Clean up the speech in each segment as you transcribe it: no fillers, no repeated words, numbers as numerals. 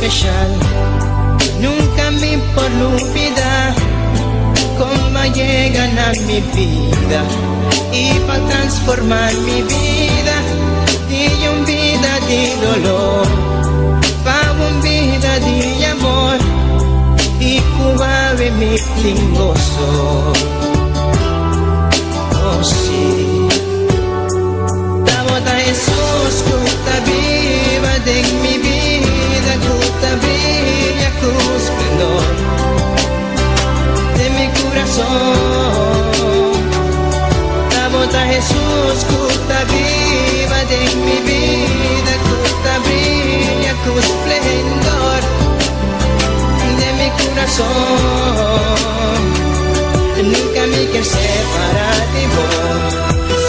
especial. Nunca me olvidar cómo llegan a mi vida y para transformar mi vida de una vida de dolor para una vida de amor y cuave mi gozo. Oh sí, Tabota Jesús, que viva de mi vida, que brilla con esplendor de mi corazón. Tabota Jesús, que viva de mi vida, que brilla con esplendor de mi corazón. Nunca me quiero separar de vos,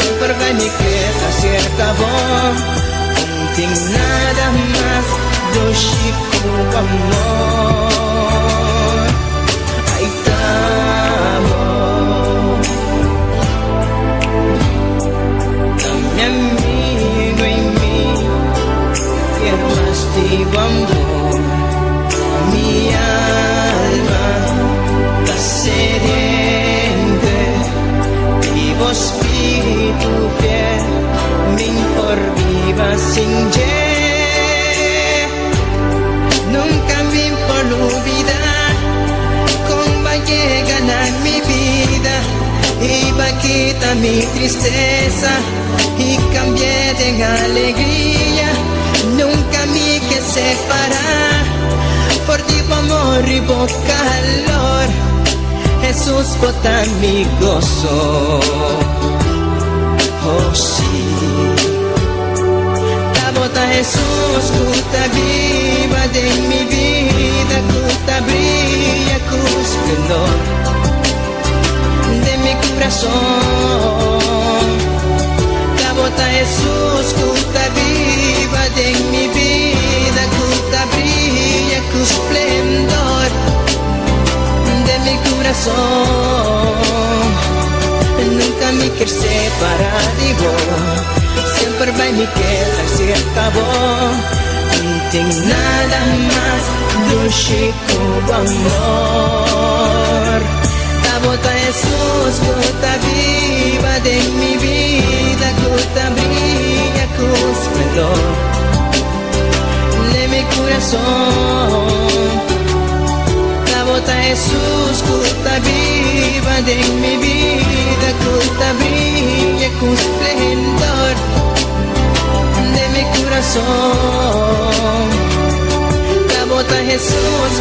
siempre va mi queda cerca vos. Contigo nada más do chico amor. Aí estamos, mi amigo em mim, quero mais de amor. Mi alma está sediente, vivo espírito fiel, me por viva sin nunca me por olvidar cómo llegan a mi vida y va a quitar mi tristeza y cambié de alegría. Nunca me que separar por ti amor y por calor. Jesús bota mi gozo. Oh sí, Tabota Jesús, que viva de mi vida, que brilla con esplendor de mi corazón. Tabota Jesús, que viva de mi vida, que brilla con esplendor de mi corazón. Nunca me quiero separar de vos, siempre va me quedar cerca vos. No tengo nada más do chico amor. Tabota Jesús, que viva de mi vida, que brilla con esplendor de mi corazón. Tabota Jesús, que viva de mi vida, que brilla con esplendor de mi corazón. Tabota Jesús,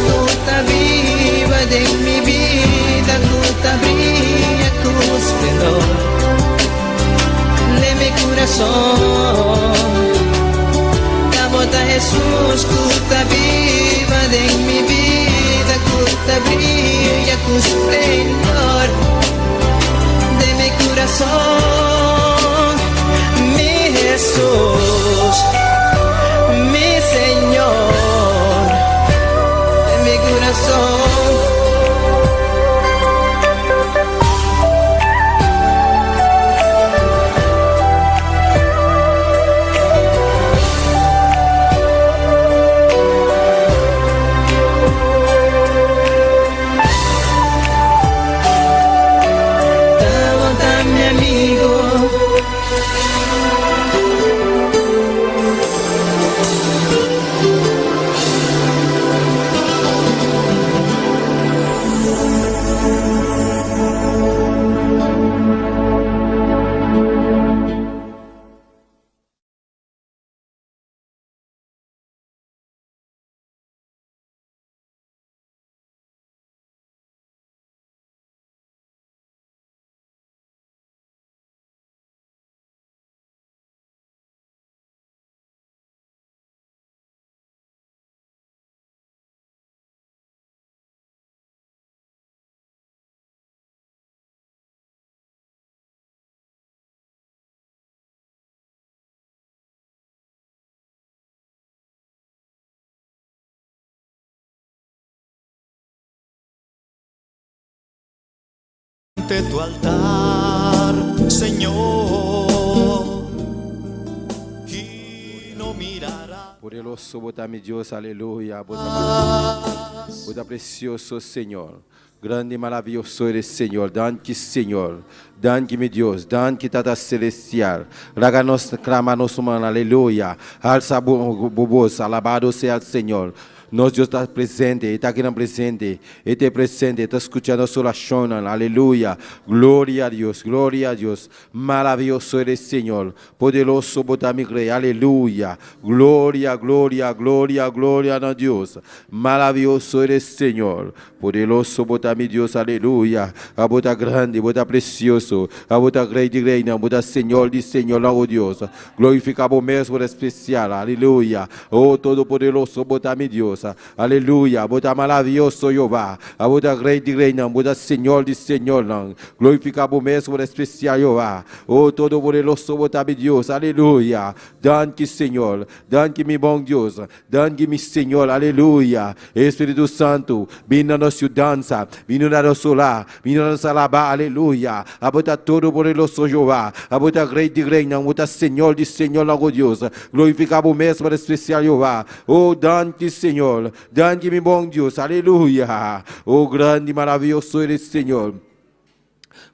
que viva de mi vida, que brilla con esplendor de mi corazón. Tabota Jesús, que viva de mi vida, que brilla con esplendor de mi corazón. Mi Jesús, mi Señor, de mi corazón. ante tu altar, Señor, y no mirará. Poderoso, bota mi Dios, aleluya. Bota precioso, Senhor. Grande e maravilhoso eres, Senhor. Danke, Senhor. Danke-me, Deus. Danke, Tata Celestial. Raga-nos, clama-nos, mano. Aleluia. Alça bobos. Alabado seja o Senhor. Nós Deus está presente, está aqui presente, está presente, está escutando a sua oração, aleluia, glória a Deus, maravilhoso eres Senhor, poderoso botame crê, aleluia, glória a Deus, maravilhoso eres Senhor, poderoso botame Deus, aleluia, a bota grande, bota precioso, a bota grande, reina, bota Senhor de Senhor, oh Deus, glorificado mesmo especial, aleluia, oh todo poderoso botame Deus. Aleluia, bota maravilhoso Jeová, a bota grande reina, bota Senhor de Senhor, glorificado mesmo especial Jeová, oh todo poderoso bota Deus, aleluia, danke Senhor, danke meu bom Deus, danke meu Senhor, aleluia, Espírito Santo, vem na nossa dança, vem na nossa lá, vem na nossa alaba, aleluia, a bota todo poderoso Jeová, a bota grande reina, bota Senhor de Senhor, oh Deus, glorificado mesmo especial Jeová, oh danke Senhor, danke meu bom Deus, aleluia, oh grande e maravilhoso eres Senhor.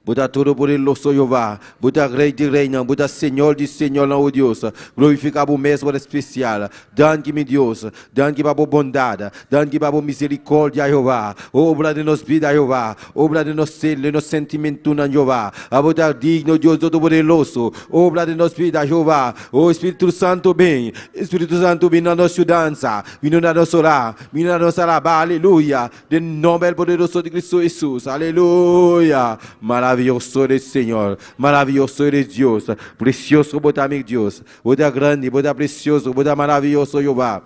Bota todo poderoso Jeová, bota rei de reina, bota Senhor de Senhor, oh Deus, glorificado mesmo especial, danke meu Deus, danke para a bondade, danke para a misericórdia Jeová, obra de nos vida Jeová, obra de nos ser, de nos sentimento na Jeová, a bota digno Deus todo poderoso, obra de nos vida Jeová, oh Espírito Santo bem na nossa dança, vem na nossa orar, vem na nossa alaba, aleluia, de nome poderoso de Cristo Jesus, aleluia, maravilhoso eres Senhor, maravilhoso eres Deus, precioso bota meu Deus, bota grande, bota precioso, bota maravilhoso Jeová.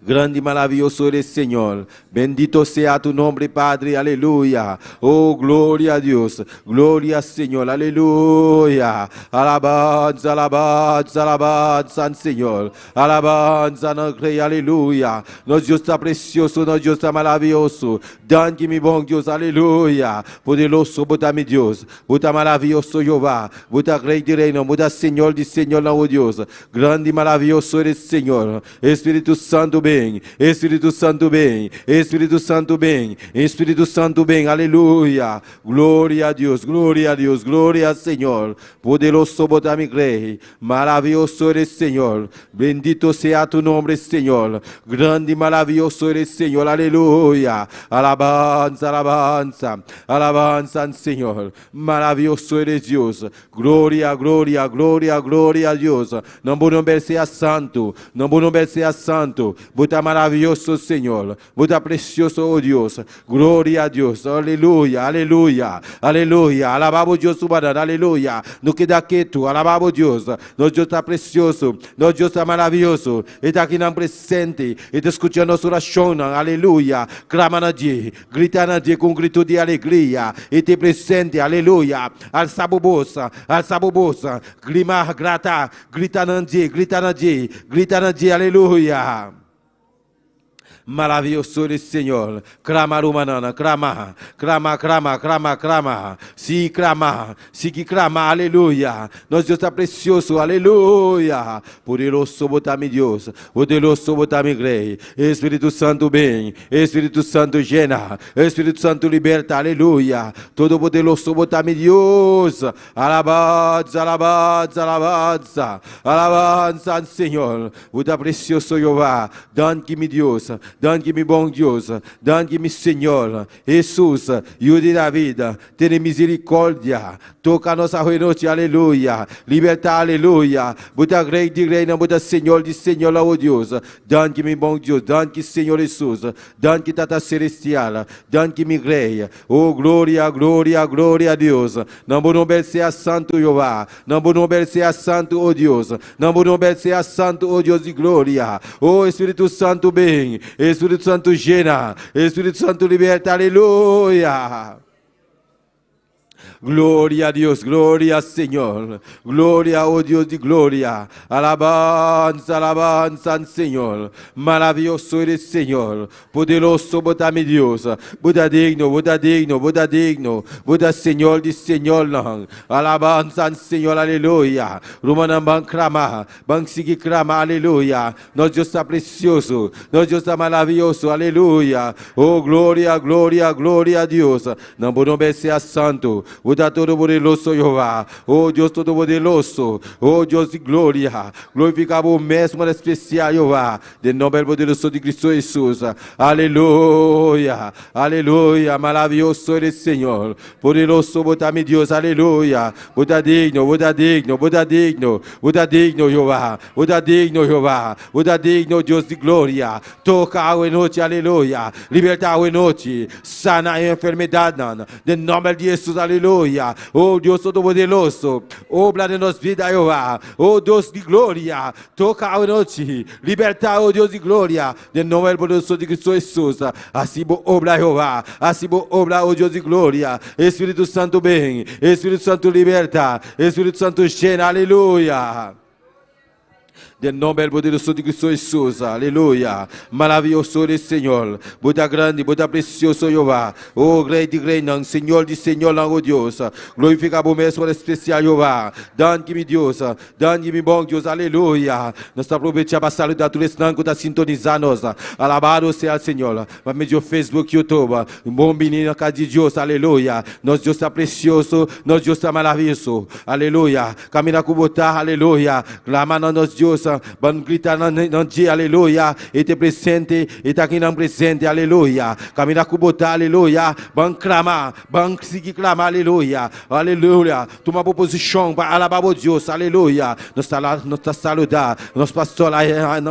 Grande y maravilloso eres, Señor. Bendito sea tu nombre, Padre. Aleluya. Oh, gloria a Dios. Gloria, Señor. Aleluya. Alabanza, alabanza, alabanza, Señor. Alabanza, no Rey. Aleluya. Nosso Deus está precioso. Nosso Deus está maravilhoso. Danke-me, bom Deus. Aleluya. Poderoso, bota mi Deus. Bota maravilhoso, Jeová. Bota Rei de reino. Bota Senhor de Senhor, não, Deus. Grande y maravilhoso eres, Señor. Espírito Santo, bem. Espírito Santo bem, Espírito Santo bem, Espírito Santo bem, aleluia, glória a Deus, glória a Deus, glória ao Senhor, poderoso botame Rei, maravilhoso eres Senhor, bendito sea tu nome Senhor, grande e maravilhoso eres Senhor, aleluia, alabanza, alabanza, alabanza Senhor, maravilhoso eres Deus, glória, glória, glória, glória a Deus, não vou nome seja santo, não vou nome seja santo, bota maravilhoso Senhor, bota precioso oh Deus, glória a Deus, aleluia, aleluia, aleluia, alabamos Deus soberano, aleluia, no queda quieto, alabamos Deus, nosso Deus está precioso, nosso Deus está maravilhoso, Ele está aqui na presente, Ele está escutando nossa oração, aleluia, clama na Deus, grita na Deus com um grito de alegria, Ele está presente, aleluia, alça bobosa, grima grata, grita na Deus, grita na Deus, grita na Deus, aleluia. Maravilhoso eres Senhor, clama rumanana, clama, clama, clama, clama, clama, sim, clama, sim que clama, aleluia, nosso Deus está precioso, aleluia, poderoso botame Deus, poderoso botame Rei, Espírito Santo bem, Espírito Santo gena, Espírito Santo liberta, aleluia, todo poderoso botame Deus, alabanza, alabanza, alabanza, alabanza, Senhor, bota precioso Jeová, danke-me Deus, danke-me bom Deus, danke-me Senhor, Jesus, Yuri da vida, tenha misericórdia, toca a nossa noite, aleluia, liberta, aleluia, bota Rei de reina, bota Senhor de Senhor, oh Deus, danke-me bom Deus, danke Senhor Jesus, danke Tata Celestial, danke-me Rei, oh glória, glória, glória a Deus, não vou nome seja santo Jeová, não vou nome seja santo, oh Deus, não vou nome seja santo, oh Deus de glória, oh Espírito Santo bem, Espírito Santo gena, Espírito Santo liberta, aleluia. Gloria a Dios, gloria Señor. Gloria, oh Dios de gloria. Alabanza, alabanza al Señor. Maravilloso eres Señor. Poderoso, bota mi Dios. Buda digno, Buda digno, Buda digno. Buda Señor de Señor. Alabanza al Señor, aleluya. Romana ban clama, ban sigue clama, aleluya. Nos Dios está precioso, nos Dios está maravilloso, aleluya. Oh, gloria, gloria, gloria a Dios. No nombre sea santo. Buda todo poderoso Jehová. Oh Dios todopoderoso. Oh Dios de gloria. Glorificamos mesmo especial Jehová. De nombre poderoso de Cristo Jesús. Aleluya. Aleluya. Maravilloso eres Señor. Poderoso bota mi Dios. Aleluya. Buda digno, Buda digno, Buda digno. Buda digno Jehová. Buda digno Jehová. Buda digno Dios de gloria. Toca a noite. Aleluya. Liberta a noite. Sana a enfermedade. De nombre de Jesus. Aleluya. Oh Dios Todopoderoso, obra de nos vida, Jehová. Oh Deus de glória, toca a noite, liberta, oh Deus de glória, de nome poderoso de Cristo Jesus. Assim obra, Jehová, assim obra, oh Deus de glória. Espírito Santo vem, Espírito Santo liberta, Espírito Santo llena, aleluia. De nombre poderoso de Cristo Jesús, aleluya. Maravilloso eres Señor, Buda grande, Buda precioso Jehová. Oh, Rey de Reina, Señor de Señor, oh Dios. Glorificamos mesmo especial Jehová. Dan-me Deus, dan-me bom Deus, aleluia. Nós aproveitamos para saludar todos os que estão sintonizando. Alabado seja o Senhor. Por meio do Facebook, YouTube. Bom menino, casa de Deus, aleluia. Nosso Deus está precioso, nosso Deus está maravilhoso, aleluia. Caminha com botar, aleluia. Clama no nosso Deus. Vamos gritar no dia, aleluia. Ele presente, ele está aqui não presente, aleluia. Caminhar com botar, aleluia. Vamos clamar, vamos seguir clamar, aleluia. Aleluia. Toma posição para alabar o Deus, aleluia. Nós está saludar, nosso pastor lá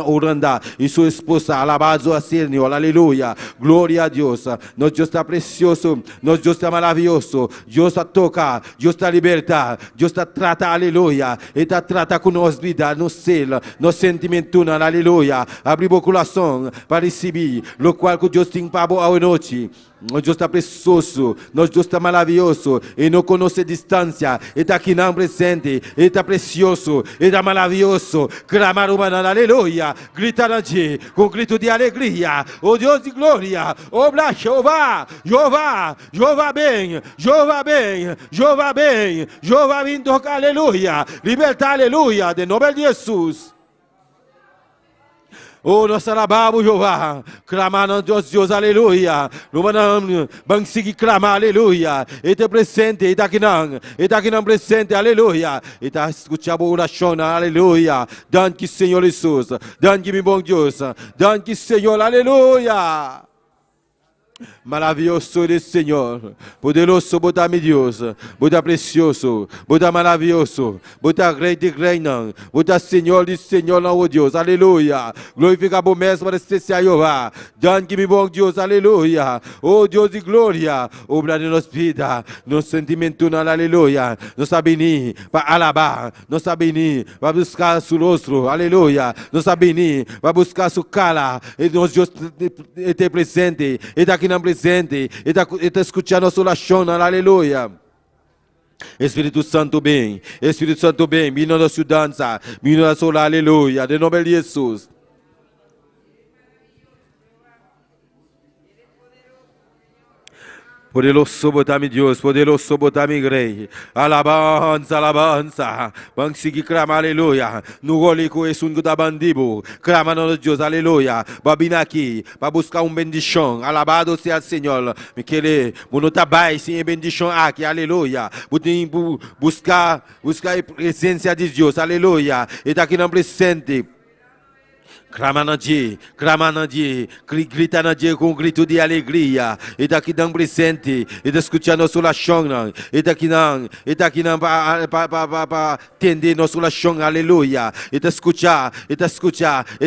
orando e sua esposa, alabado a Senhor, aleluia. Glória a Deus. Nosso Deus está precioso, nosso Deus está maravilhoso. Deus está tocar, Deus está libertar, Deus está tratar, aleluia. Ele está tratar com nós vida, no céu. Nos sentimentos, aleluia. Abre o coração para receber o qual que Deus tem para a noite. Nosso Deus está precioso, nosso Deus está maravilhoso. E não conhece distância. Ele está aqui não presente. Ele está precioso, ele está maravilhoso. Clamar humana, aleluia. Gritar a Deus com grito de alegria. Oh Deus de glória. Obra Jeová, Jeová, Jeová bem, Jeová bem, Jeová bem, Jeová vem tocar, aleluia. Libertar, aleluia. De nome de Jesus. Oh, nós alabamos Jeová, clamar a Deus, aleluia. Vamos seguir clamar, aleluia. Ele está presente, ele está aqui não presente, aleluia. Ele está escutando a oração, aleluia. Danke, Senhor Jesus, danke, meu bom Deus, danke, Senhor, aleluia. Maravilhoso eres Senhor, poderoso Buda mi Deus, Buda precioso, Buda maravilhoso, Buda Rei de Reina, Buda Senhor de Senhor, oh Deus, aleluia. Glorifica o mesmo especial Jeová, danke-me bom Deus, aleluia. Oh Deus de glória, obra de nossa vida, nos sentimentos, aleluia. Nós sabemos para alabar, nós sabemos para buscar seu rosto, aleluia. Nós sabemos para buscar sua cara, e nós Deus está presente, está aqui na presente, está escutando a sua oração, aleluia. Espírito Santo bem, menino da sua dança, menino da sua aleluia, de nome de Jesus. Poderoso botar-me Deus, poderoso botar-me Rei. Alabança, alabança. Vamos seguir clamar, aleluia. No gole com esse único da bandido. Clama no Deus, aleluia. Para vir aqui, para buscar bendição. Alabado seja o Senhor. Me querer, não trabalho sem bendição aqui, aleluia. Buscar a presença de Deus, aleluia. E está aqui não presente. Clama na Deus, grita na Deus com um grito de alegria. E daqui não presente, e está escutando nossa oração. E daqui não para atender nossa oração, aleluia. E está escutando, e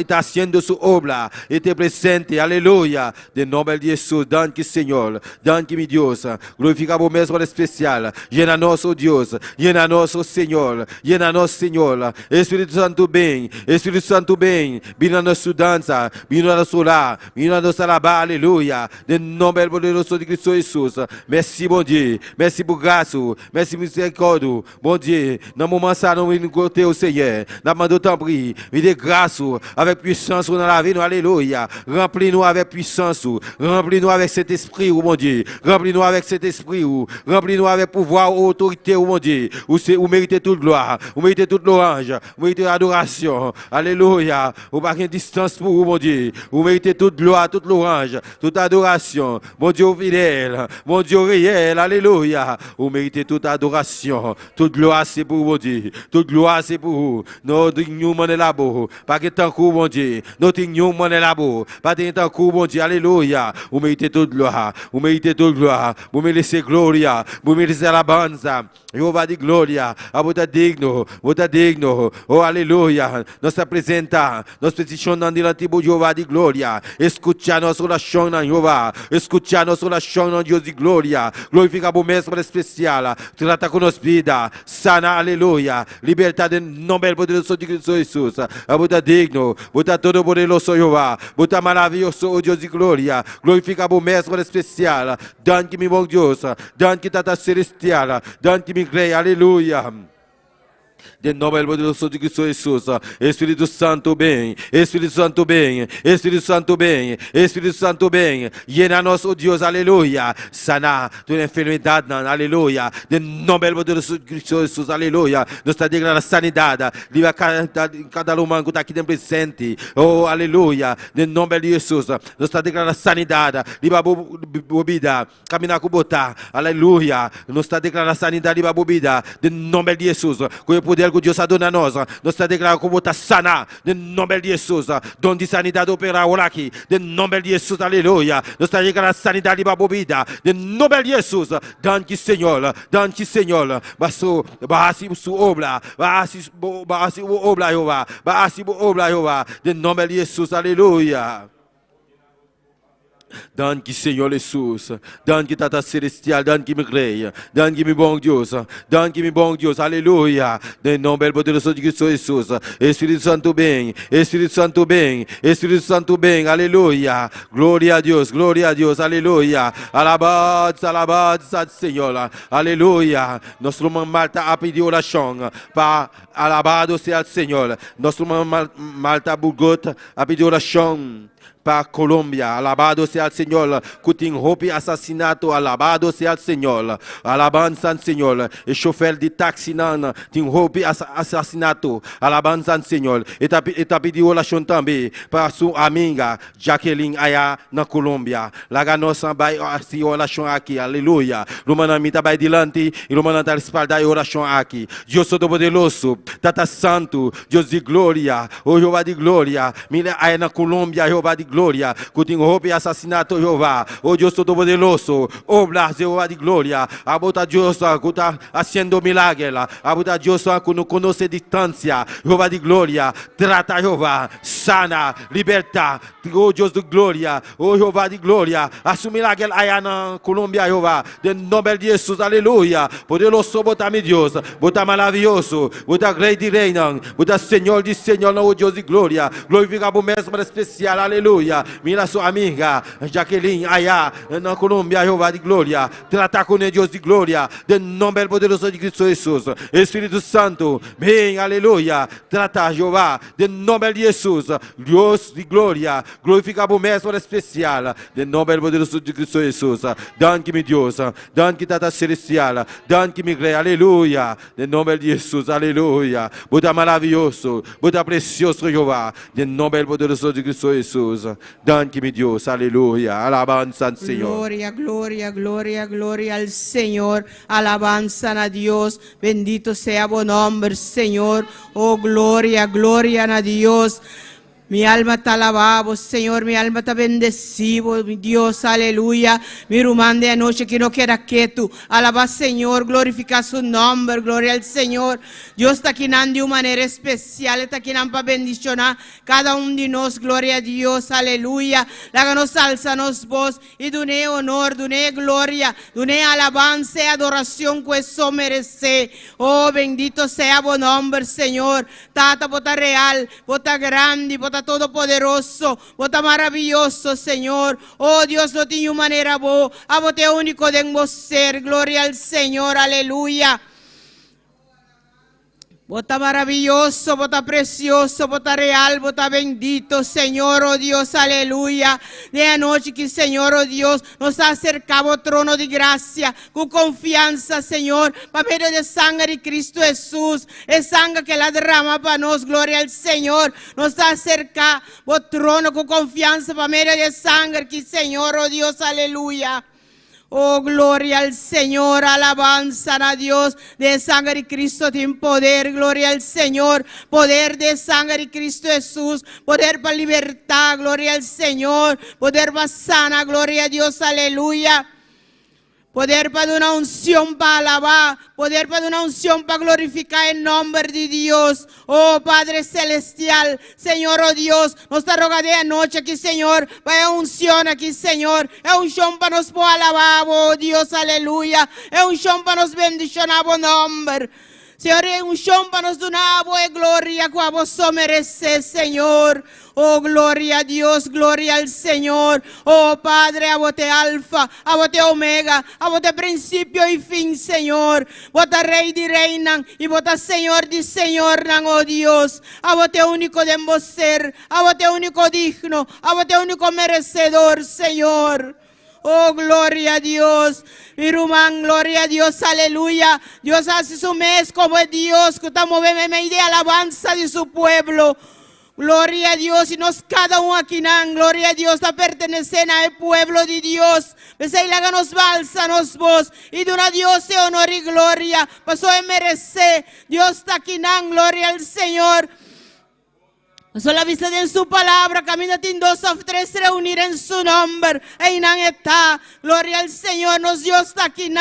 está haciendo sua obra. E está presente, aleluia. De nome de Jesus, danke Senhor, danke meu Deus. Glorifica o mesmo especial. Llena nosso Deus, llena nosso Senhor, llena nosso Senhor. Espírito Santo bem, Espírito Santo bem. bem, vindo a nossa dança, vindo a nosso lar, vindo a nossa labá, aleluia. De nome poderoso de Cristo Jesus. Merci, bom Dieu. Merci por graça. Merci, misericórdia. Bom Dieu. Dans le moment ça, nous venons côté au Seigneur. Nous demandons ton prix. De grâce, avec puissance dans la vie, nous, alléluia. Remplis-nous avec puissance. Remplis-nous avec cet esprit, oh mon Dieu. Remplis-nous avec cet esprit. Remplis-nous avec pouvoir, autorité, oh mon Dieu. Vous méritez toute gloire. Vous méritez toute louange. Vous méritez adoration. Alléluia. Vous n'avez pas de distance pour vous, mon Dieu. Vous méritez toute gloire, toute louange, toute adoration. Mon Dieu fidèle. Mon Dieu réel. Alléluia. Vous méritez toute adoration. Toute gloire, c'est pour vous, mon Dieu. Toute gloire, c'est pour vous. Notre nous, mon là-bas. Pas que tant coup, mon Dieu. Notre nous, mon là-bas. Pas que tant coup, mon Dieu. Alléluia. Vous méritez toute gloire. Vous méritez toute gloire. Vous méritez gloria. Vous méritez la banza. Jehová de glória, a você digno, oh aleluia. Nós apresenta, nós peticionamos diante de Jehová de glória. Escuta nossa oração na Jeová, escuta nossa oração na Deus de glória. Glorifica o mestre especial, trata com nós vida, sana, aleluia. Libertad em nome poderoso de Cristo Jesus. A você digno, você todo poderoso Jehová, você maravilhoso, oh Deus de glória. Glorifica o mestre especial, dante-me bom Deus, dante-me tata celestial, dante-me Creia, aleluia. De nome poderoso de Cristo Jesus. Espírito Santo bem, Espírito Santo bem, Espírito Santo bem, Espírito Santo bem. Llena nosso Deus, aleluia. Sana toda enfermidade, aleluia. De nome poderoso de Cristo Jesus, aleluia. Nós está declarando sanidade. Livra cada humano que está aqui presente. Oh, aleluia. De nome de Jesus. Nós está declarando sanidade. Livra bebida. Caminhar com botar. Aleluia. Nós está declarando sanidade. Livra bebida. De nome de Jesus. Com o poder que Deus ha dado a nós, nós está declarando como está sana, de nome de Jesus, dom de sanidade opera aqui, de nome de Jesus, aleluia, nós está declarando sanidade para a bebida, de nome de Jesus, danke Senhor, bahasi su obra, bahasi obra Jehová, bahasi obra Jehová, de nome de Jesus, aleluia. Danke Senhor Jesus, danke Tata Celestial, danke me creia, danke me bom Deus, aleluia. De nome poderoso de Cristo Jesus, Espírito Santo bem, Espírito Santo bem, Espírito Santo bem, aleluia. Glória a Deus, aleluia. Alabado Senhor, aleluia. Nosso irmão Malta a pedir oração, para alabado seja o Senhor. Nosso irmão Malta Burgota a pedir oração para Colômbia, alabado seja o Senhor, que tem roubo e assassinato, alabado seja o Senhor, alabança ao Senhor, e chofer de táxi não tem roubo e assassinato, alabança ao Senhor, e tá pedindo oração também para sua amiga Jacqueline aí na Colômbia, lá nossa vai assim oração aqui, aleluia, Romana mita vai dilante, e Romana tá respaldar oração aqui, Deus Todo-Poderoso, Tata Santo, Deus de glória, o Jeová de glória, mira aí na Colômbia, Jeová de glória, que tem roubo e assassinato, Jeová, o Deus Todo-Poderoso, obra, Jeová de glória, a bota Deus que está fazendo milagre, a bota Deus que não conhece distância, Jeová de glória, trata Jeová, sana, liberta, o Deus de glória, o Jeová de glória, assume milagre aí na Colômbia, Jeová, de nome de Jesus, aleluia, poderoso, bota meu Deus, bota maravilhoso, bota rei de reina, bota Senhor de Senhor, o Deus de glória, glorifica o mesmo especial, aleluia. Mira sua amiga Jacqueline allá na Colômbia, Jeová de glória, trata com Deus de glória, de nome poderoso de Cristo Jesus, Espírito Santo, vem, aleluia, trata Jeová, de nome de Jesus, Deus de glória, glorifica o mesmo especial, de nome poderoso de Cristo Jesus, danke-me Deus, danke Tata Celestial, danke-me Rei, aleluia, de nome de Jesus, aleluia, Buda maravilhoso, Buda precioso Jeová, de nome poderoso de Cristo Jesus. Danke-me Deus, aleluia, alabanza al Señor. Gloria al Señor, alabanza a Dios, bendito sea buen nombre, Señor, oh gloria a Dios. Mi alma te alabamos, Señor, mi alma te bendecimos, mi Dios, aleluya. Mi rumán de anoche que no queda quieto. Alaba, Señor, glorifica su nombre, gloria al Señor. Dios está aquí de una manera especial, está aquí para bendicionar cada uno de nosotros, gloria a Dios, aleluya. Láganos, alzanos voz y dune honor, dune gloria, dune alabanza y adoración que eso merece. Oh, bendito sea buen nombre, Señor. Tata, bota real, bota grande, bota todopoderoso, bota maravilloso, Señor. Oh, Dios, no tiene manera vos, a bote único de vos ser, gloria al Señor, aleluya. Bota maravilloso, bota precioso, bota real, bota bendito, Señor, oh Dios, aleluya. De anoche que, Señor, oh Dios, nos ha acercado al trono de gracia, con confianza, Señor, para medio de sangre de Cristo Jesús, es sangre que la derrama para nos, gloria al Señor. Nos ha acercado al trono con confianza, para medio de sangre que, Señor, oh Dios, aleluya. Oh, gloria al Señor, alabanza a Dios, de sangre de Cristo tiene poder, gloria al Señor, poder de sangre de Cristo Jesús, poder para libertad, gloria al Señor, poder para sana, gloria a Dios, aleluya. Poder para una unción para alabar, poder para una unción para glorificar el nombre de Dios. Oh Padre Celestial, Señor, oh Dios, nos está rogando de anoche aquí, Señor, vaya unción aquí, Señor. Es unción para nos poder alabar, oh Dios, aleluya. Es unción para nos bendicionar, oh nombre. Señor, es unción para nos donar, oh gloria, que a vos mereces, Señor. Oh, gloria a Dios, gloria al Señor. Oh, Padre, a vos te alfa, a vos te omega, a vos te principio y fin, Señor. Vos te rey de reina y vos te Señor de señor, oh Dios. A vos te único de vos ser, a vos te único digno, a vos te único merecedor, Señor. Oh, gloria a Dios. Irumán, gloria a Dios, aleluya. Dios hace su mes como es Dios, que estamos moviendo de alabanza de su pueblo. Gloria a Dios, y nos cada uno aquí, gloria a Dios, a pertenecer al pueblo de Dios. Besé y láganos bálsanos vos, y de una Dios de honor y gloria. Pasó a merecer, Dios está aquí, gloria al Señor. Pasó la vista de su palabra, camínate en 2 o 3 reunir en su nombre. E nan está, gloria al Señor, nos Dios está aquí,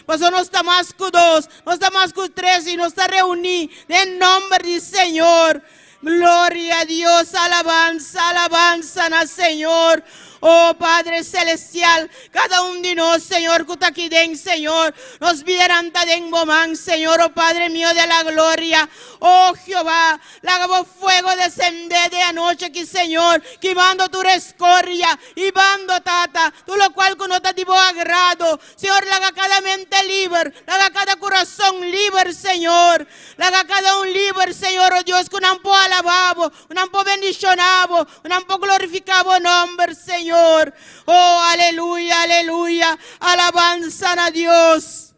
pasó no está más que 2, no está más que 3, y nos está reunido en nombre del Señor. Gloria a Dios, alabanza, alabanza al Señor. Oh Padre Celestial, cada uno de nosotros, Señor, que está aquí den, Señor, nos vieran den momán, Señor, oh Padre mío de la gloria. Oh Jehová, la fuego descender de anoche aquí, Señor, quemando tu rescoria y bando tata, tú lo cual que no te digo agrado, Señor, la haga cada mente libre, la haga cada corazón libre, Señor, la haga cada un libre, Señor, oh Dios, que un po alabado, un po bendicionado, un po glorificado nombre, Señor. Oh, aleluya, aleluya, alabanza a Dios.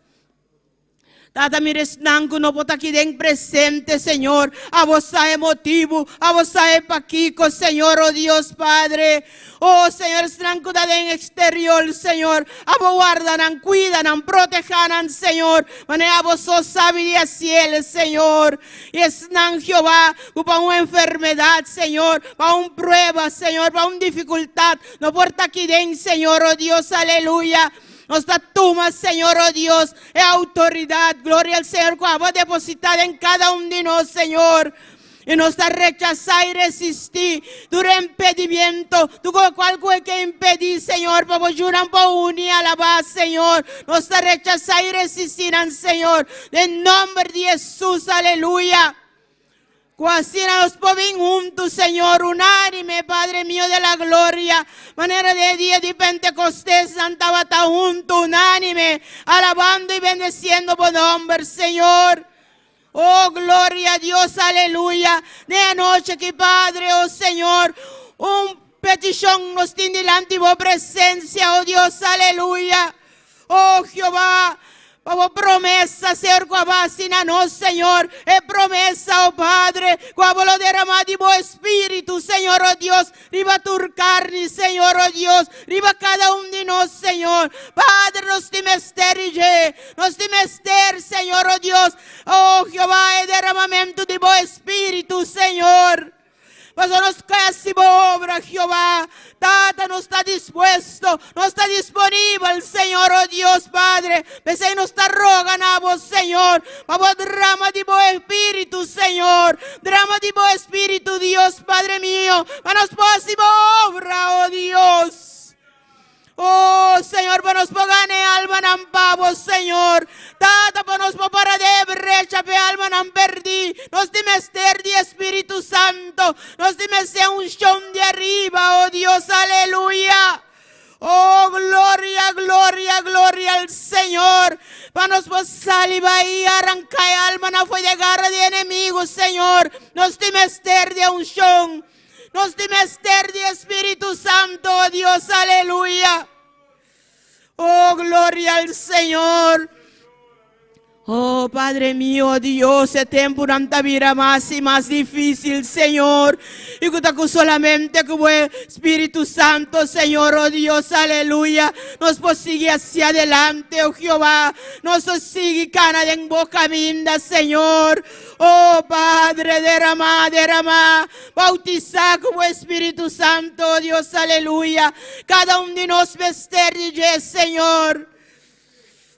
Tata, mires, nanco, no bota aquí den presente, Señor. A vos hay motivo, a vos hay paquico, Señor, oh Dios Padre. Oh, Señor, nanco da den exterior, Señor. A vos guardan, cuidan, protejan, Señor. Manera a vos sos sabiduría cielo, Señor. Y es nan Jehová, para una enfermedad, Señor, para una prueba, Señor, para una dificultad. No porta aquí den, Señor, oh Dios, aleluya. Nuestra tumba, Señor, oh Dios, es autoridad, gloria al Señor, que va a depositar en cada uno de nosotros, Señor. Y nos está rechazar y resistir tu impedimento, tu cualquier que impedir, Señor, para jurar por unir a la base, Señor. Nos está rechazar y resistir, Señor, en nombre de Jesús, aleluya. Así nos ponen juntos, Señor, unánime, Padre mío de la gloria. Manera de día de Pentecostés, Santa Bata junto, unánime, alabando y bendeciendo por nombre, Señor. Oh, gloria a Dios, aleluya. De anoche que, Padre, oh Señor, un petición nos tiene delante de tu presencia, oh Dios, aleluya. Oh, Jehová. Como promesa, Señor, cuabasina no, Señor, es promesa, oh Padre, cuando lo derramado de tu espíritu, Señor, oh Dios, riba tu carne, Señor, oh Dios, riba cada uno de nosotros, Señor, Padre, nos timester, Señor, oh Dios, oh Jehová, el derramamiento de tu espíritu, Señor. Mas nos cássima obra, Jehová. Tata no está dispuesto, no está disponible, Señor, oh Dios Padre. Pensei no está rogando a vos, Señor. Vamos drama de buen espíritu, Señor. Drama de buen espíritu, Dios Padre mío. Para nos próxima obra, oh Dios. Oh, Señor, para nos pogane alma nan pavo, Señor. Tata para nos para de brecha pe alma nan perdi. Nos dimester de Espíritu Santo. Nos dimester un unción de arriba, oh Dios, aleluya. Oh, gloria, gloria, gloria al Señor. Para nos saliva y arrancar alma na fue de garra de enemigos, Señor. Nos dimester de unción. Nos dimester de Espíritu Santo, oh Dios, aleluya. Oh, gloria al Señor. Oh, Padre mío, Dios, el tiempo no vida más y más difícil, Señor. Y que solamente como Espíritu Santo, Señor, oh Dios, aleluya, nos sigue hacia adelante, oh Jehová. Nos sigue cana en boca minda, Señor. Oh, Padre, derrama, bautizar como Espíritu Santo, oh Dios, aleluya. Cada uno de nos vestir, Señor.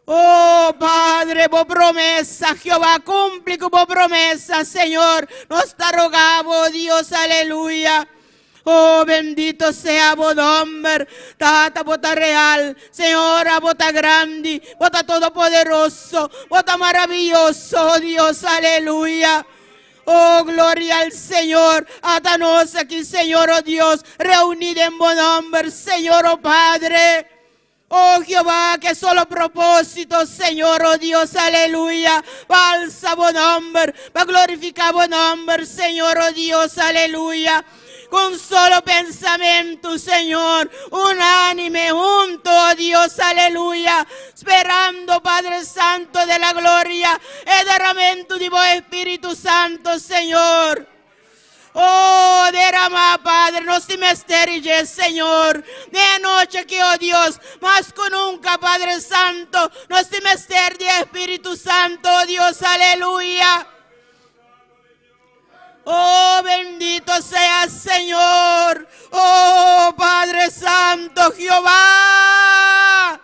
Oh, Padre, vos promesa, Jehová, cumple como promesa, Señor. Nos está rogando, Dios, aleluya. Oh, bendito sea vos nombre, Tata, bota real, Señora, bota grande, bota todopoderoso, bota maravilloso, oh Dios, aleluya. Oh, gloria al Señor. Atanos aquí, Señor, oh Dios, reunido en buen nombre, Señor, oh Padre. Oh Jehová, que solo propósito, Señor, oh Dios, aleluya. Va a alzar buen nombre, va a glorificar buen nombre, Señor, oh Dios, aleluya. Con solo pensamiento, Señor, unánime, junto, oh Dios, aleluya. Esperando, Padre Santo de la gloria, el derramamiento de vos, Espíritu Santo, Señor. Oh, derrama, Padre, nos dimesterilles, Señor. De noche que, oh Dios, más que nunca, Padre Santo, nos dimester de Espíritu Santo, oh Dios, aleluya. Oh, bendito sea, Señor. Oh, Padre Santo, Jehová.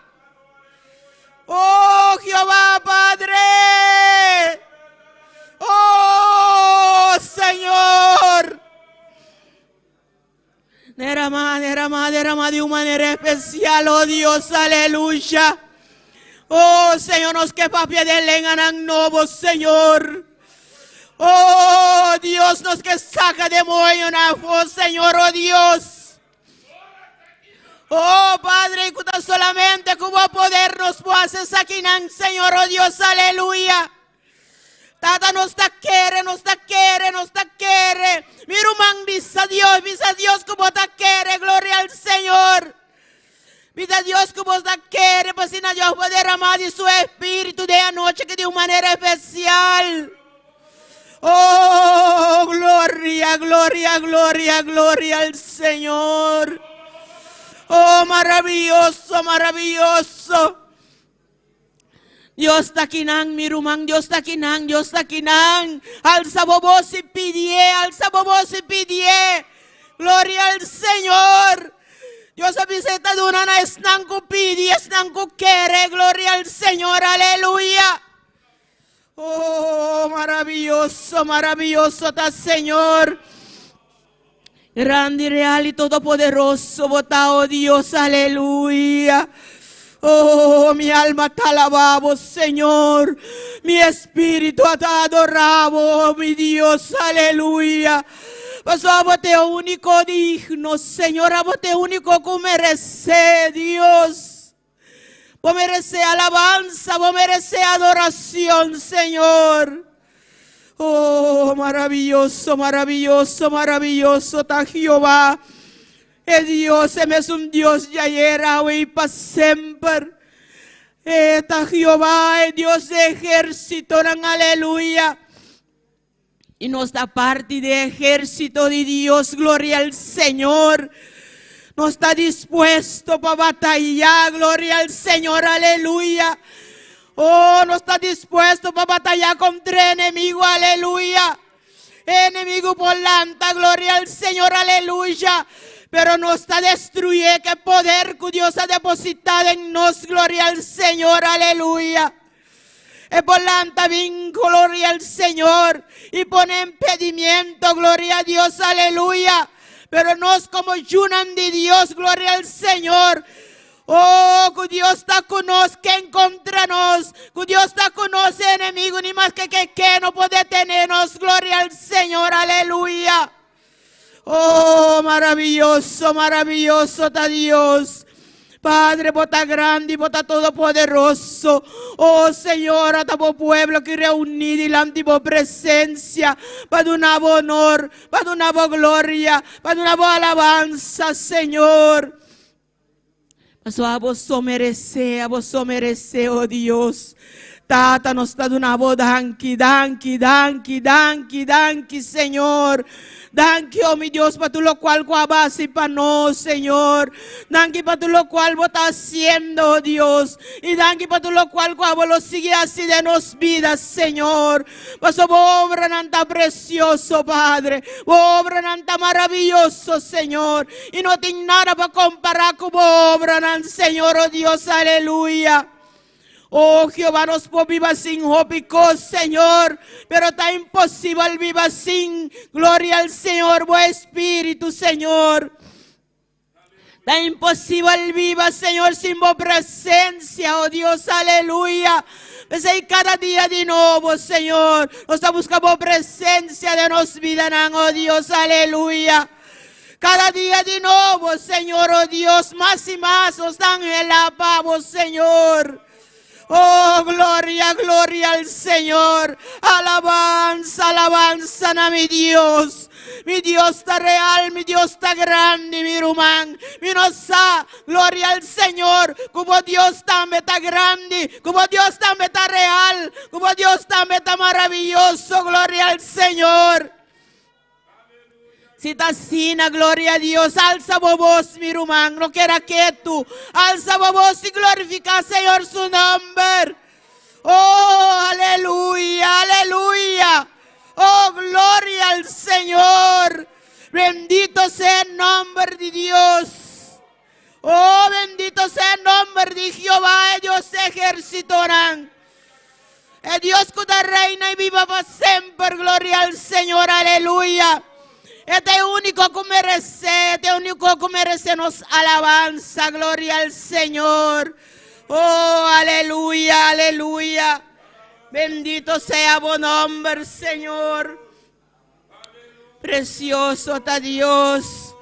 Oh, Jehová, Padre. Oh, Señor. Derrama de una manera especial, oh Dios, aleluya. Oh, Señor, nos que papia de lenganan nuevo, Señor. Oh, Dios, nos que saca de moyo, oh, Señor, oh Dios. Oh, Padre, que solamente como poder nos puede saquinan, Señor, oh Dios, aleluya. Tata nos ta quiere. Mirumang bisa Dios como ta quiere, gloria al Señor. Vida Dios como ta quiere, pues si Dios puede derramar de su espíritu de anoche que de una manera especial. Oh, gloria al Señor. Oh, maravilloso. Dios takinang mirumang, Dios takinang. Alza voz y pidie. Gloria al Señor. Dios visita de una esnan ku pidi, esnan ku quiere. Gloria al Señor, aleluya. Oh, maravilloso está Señor. Grande, real y todopoderoso, vota, oh Dios, aleluya. Oh, mi alma te alabamos, Señor. Mi espíritu te adoramos, mi Dios, aleluya. Pues a vos te único digno, Señor, a vos te único que merece, Dios. Vos merece alabanza, vos merece adoración, Señor. Oh, maravilloso está Jehová. El Dios es un Dios de ayer, hoy y para siempre. Está Jehová, el Dios de ejército, aleluya. Y nos da parte de ejército de Dios, gloria al Señor. No está dispuesto para batallar, gloria al Señor, aleluya. Oh, no está dispuesto para batallar contra el enemigo, aleluya. enemigo polanta, gloria al Señor, aleluya. Pero no está destruye que poder que Dios ha depositado en nos, gloria al Señor, aleluya. Es volanta bien, gloria al Señor, y pone impedimento, gloria a Dios, aleluya. Pero nos como yunan de Dios, gloria al Señor. Oh, que Dios está con nos, que en contra nos, que Dios está con nos, enemigo, ni más que no puede tenernos, gloria al Señor, aleluya. Oh, maravilloso, maravilloso está Dios. Padre, bota grande y bota todopoderoso. Oh Señor, a tu pueblo que reunido delante de tu presencia, para un nuevo honor, para una nueva gloria, para una nueva alabanza, Señor. Mas a vos merece, oh Dios. Tata nos está dando una voz, danki, Señor. Danke, oh mi Dios, para tu lo cual y para no, Señor. Danke para tu lo cual vos estás haciendo, oh Dios. Y danke para tu lo cual vos lo sigue así de nos vidas, Señor. Paso obra nanta precioso, Padre. Obra nanta maravilloso, Señor. Y no tengo nada para comparar con obra nanta, Señor, oh Dios, aleluya. Oh Jehová, nos puede vivir sin hópico, Señor, pero está imposible vivir sin gloria al Señor, buen Espíritu, Señor. Está imposible vivir, Señor, sin tu presencia, oh Dios, aleluya. Pues cada día de nuevo, Señor, nos está buscando presencia de nos vida, oh Dios, aleluya. Cada día de nuevo, Señor, oh Dios, más y más nos dan el apavo, Señor. Oh, gloria, gloria al Señor. Alabanza, alabanza a mi Dios. Mi Dios está real, mi Dios está grande, mi rumán. Mi nosa, gloria al Señor. Como Dios también está grande, como Dios también está real, como Dios también está maravilloso, gloria al Señor. Si está sina, gloria a Dios, alza voz, mi rumán, no quiera que tú, alza voz y glorifica, Señor, su nombre. Oh, aleluya, aleluya. Oh, gloria al Señor. Bendito sea el nombre de Dios. Oh, bendito sea el nombre de Jehová, Dios ejército. El Dios que reina y viva para siempre, gloria al Señor, aleluya. Este es único que merece nos alabanza, gloria al Señor. Oh, aleluya, aleluya. Bendito sea tu nombre, Señor. Precioso está Dios.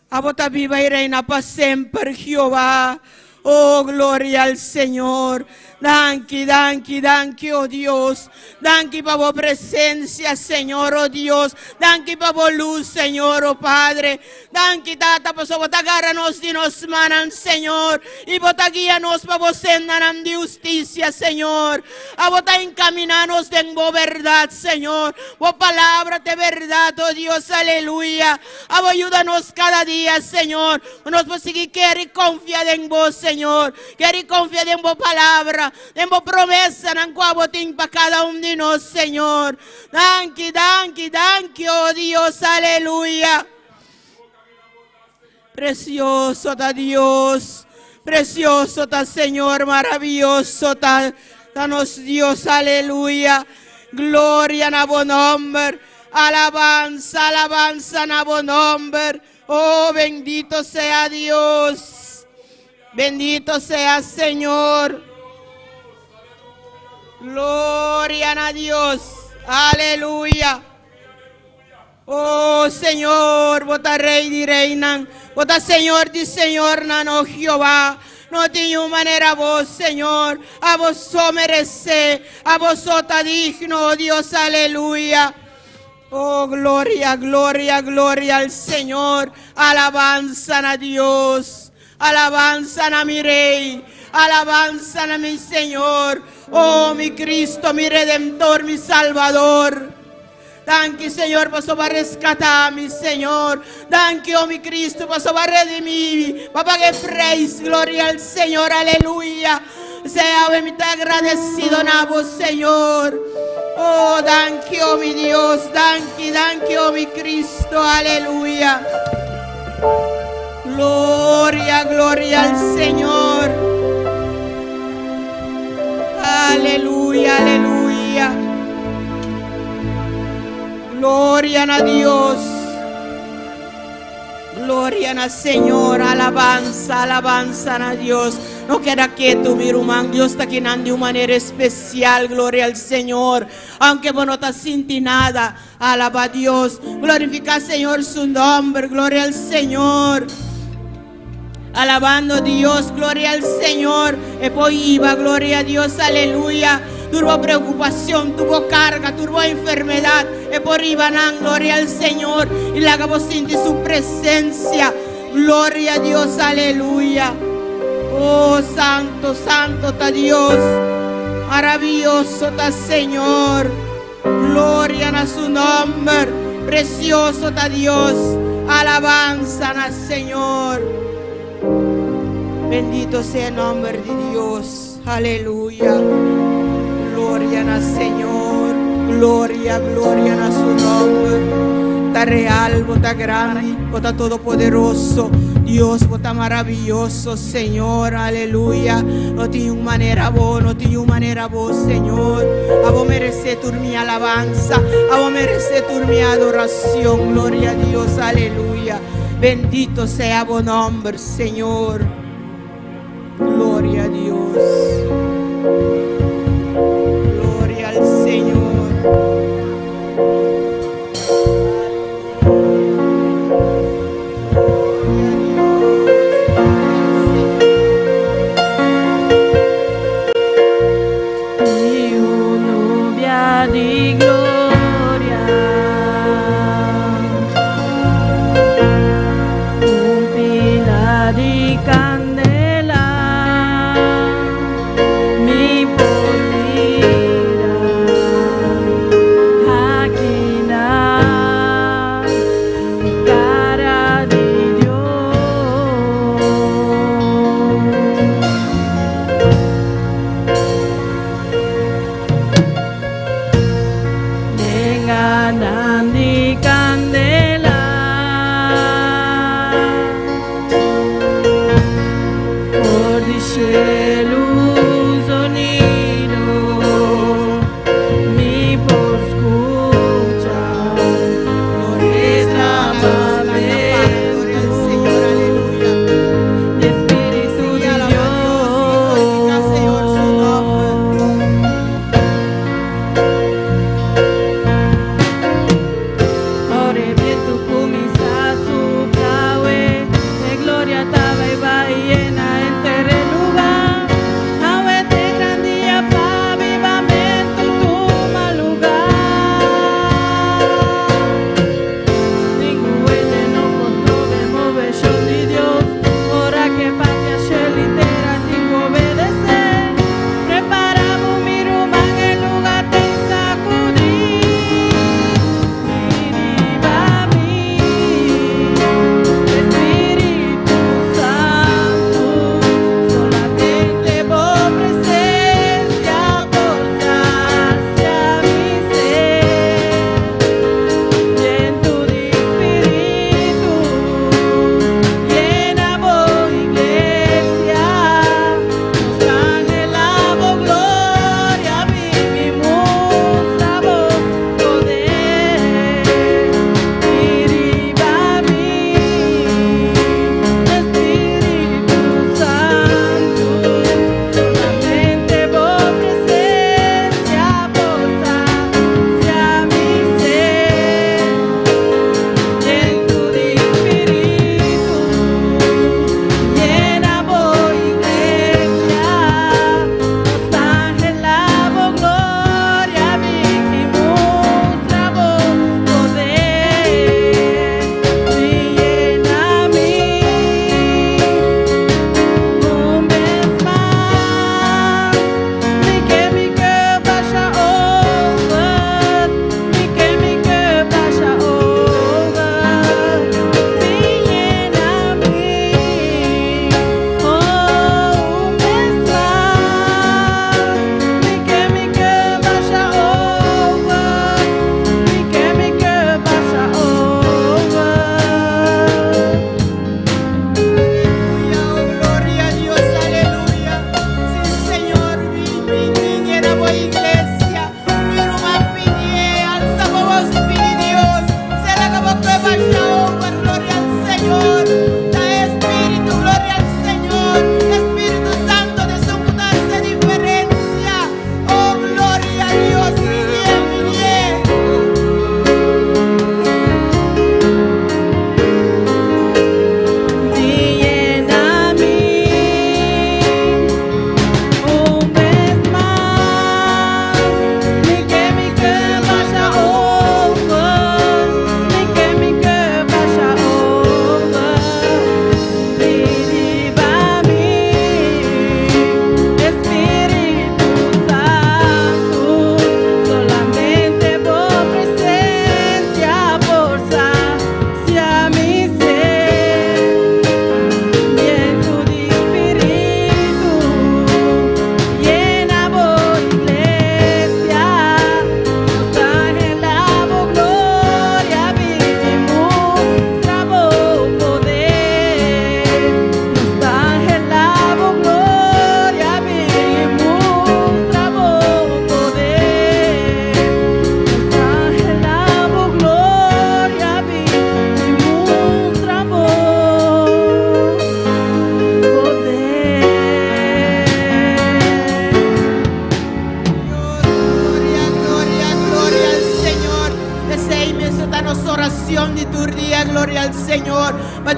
Abota viva y reina para siempre, Jehová. Oh, gloria al Señor. Danke, danke, danke, oh Dios. Danke para tu presencia, Señor, oh Dios. Danke para tu luz, Señor, oh Padre. Danke, tata, por favor, agarranos de nos manan, Señor. Y bota guíanos para vos sendan de justicia, Señor. A bota encaminarnos de tu verdad, Señor. Tu palabra de verdad, oh Dios, aleluya. Ayúdanos cada día, Señor. Nos vamos a seguir querer y confiar en vos, Señor. Querer y confiar en tu palabra. Tengo promesa en cuabotín para cada uno de nosotros, Señor. Danke, danke, danke, oh Dios, aleluya. Precioso está Dios, precioso está Señor, maravilloso está Dios, aleluya. Gloria a tu nombre, alabanza, alabanza a tu nombre. Oh, bendito sea Dios, bendito sea Señor. Gloria a Dios, aleluya. Oh Señor, vota rey de reina, vota Señor de Señor, no Jehová. No tiene manera vos, Señor, a vos merece, a vos está digno, oh Dios, aleluya. Oh, gloria, gloria, gloria al Señor. Alabanza a Dios, alabanza a mi Rey, alabanza a mi Señor. Oh, mi Cristo, mi Redentor, mi Salvador. Danke, Señor, pasó para rescatar, mi Señor. Danke, oh, mi Cristo, pasó para redimir. Papá, que praise, gloria al Señor, aleluya. Sea mi agradecido, nabo, Señor. Oh, thank you, mi Dios. Thank you, mi Cristo. Aleluya. Gloria, gloria al Señor. Aleluya, aleluya. Gloria a Dios. Gloria al Señor. Alabanza, alabanza a Dios. No queda quieto, mi hermano. Dios está quedando de una manera especial. Gloria al Señor. Aunque vos no estás sintiendo nada, alaba a Dios. Glorifica al Señor su nombre. Gloria al Señor. Alabando a Dios, gloria al Señor. E poi iba, gloria a Dios, aleluya. Tuvo preocupación, tuvo carga, tuvo enfermedad. E por iba, gloria al Señor. Y la acabó sentir su presencia. Gloria a Dios, aleluya. Oh, santo, santo está Dios. Maravilloso está Señor. Gloria a su nombre. Precioso está Dios. Alabanza al Señor. Bendito sea el nombre de Dios. Aleluya. Gloria al Señor. Gloria, gloria a su nombre. Está real, está grande, está todopoderoso. Dios, está maravilloso, Señor. Aleluya. No tiene una manera vos, no tiene una manera vos, Señor. A vos merece tu mi alabanza. A vos merece tu mi adoración. Gloria a Dios. Aleluya. Bendito sea vos nombre, Señor. Gloria a Dios. Gloria al Señor. Di gloria, un pila di candela mi porterà a chi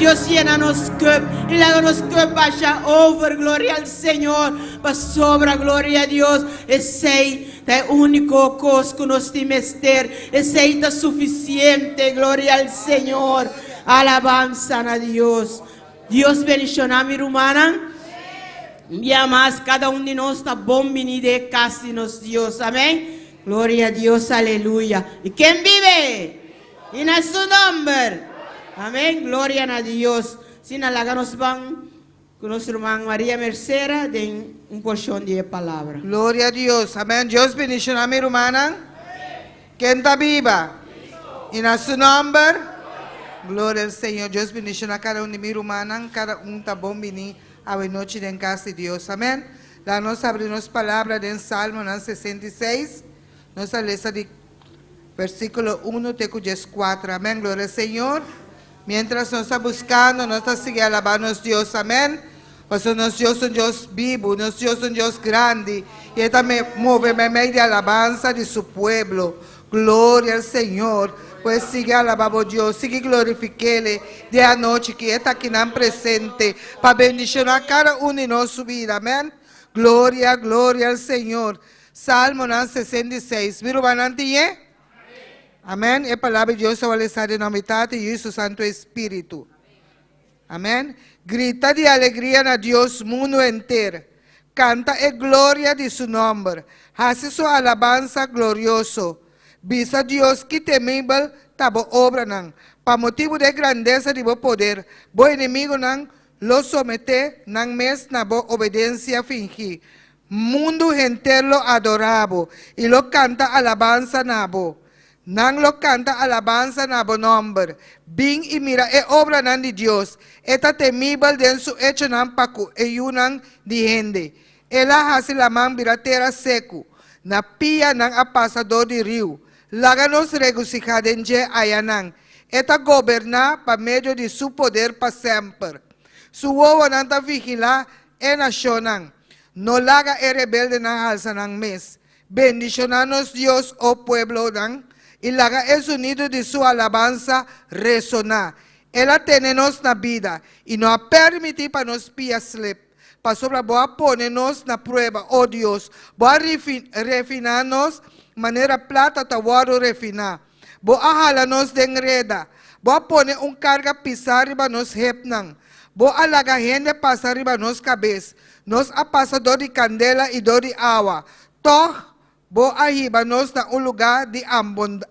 Dios, llénanos cup y láganos cup vaya over, gloria al Señor, para sobra, gloria a Dios. Ese es único cosa que nos timester, ese es suficiente, gloria al Señor. Alabanza a Dios. Dios bendicionar mi rumana. Ya más cada uno de nosotros está bom de casi nos Dios, amén. Gloria a Dios, aleluya. ¿Y quién vive? En su nombre. Amén, gloria a Dios. Sin halaganos van con nuestra hermana María Mercera de un porción de palabra. Gloria a Dios, amén. Dios bendiga a mi hermana. ¿Quién está viva? En su nombre. Gloria al Señor. Dios bendiga a cada uno de mi hermana. Cada uno está bom a la noche de casa de Dios. Amén. Danos abrimos palabra de Salmo 66. Nos lesa de versículo 1 te 4. Amén. Gloria al Señor. Mientras nos está buscando, nos está siguiendo alabando a Dios. Amén. Pues nuestro Dios es un Dios vivo, nuestro Dios es un Dios grande. Y Él también mueve medio de alabanza de su pueblo. Gloria al Señor. Pues sigue alabando a Dios, sigue glorificándole de anoche que está aquí en presente para bendecir a cada uno de nuestra vida. Amén. Gloria, gloria al Señor. Salmo 66. Miro banante. Amén. E palavra de Deus vai estar em nome de su Santo Espírito. Amém. Grita de alegria na Deus mundo inteiro. Canta e glória de su nombre. Hace su alabanza glorioso. Visa Deus que temível tabo obra nan. Pa motivo de grandeza de bo poder. Bo inimigo nan lo somete nan mes na bo obediencia fingi. Mundo entero lo adorabo. Y lo canta alabanza nabo. Nang lo canta alabanza na bo nombre. Bing y mira e obra nan de Dios. Eta temível den su hecho nan paku e yunang di gente. Ela hace la man biratera seco. Na pia nang apasador de rio. Láganos regocijar en je ayanang. Eta gobernar pa medio de su poder pa sempre. Su owa nan ta vigila e nacionang. No laga e rebelde nan alza nang mes. Bendicionanos Dios, oh pueblo nang. Y laga el sonido de su alabanza resonar. Él tenenos na vida y no ha permitido para nos pia slip. Para sobre boa ponernos na prueba, oh Dios. Boa refinarnos manera plata tawaro refinar. Boa jalanos de enreda. Boa poner carga pisar riba nos hepnang. Boa laga gente pasar riba nos cabeça. Nos apasador de candela y dor de agua. Toh bo arriba-nos na lugar de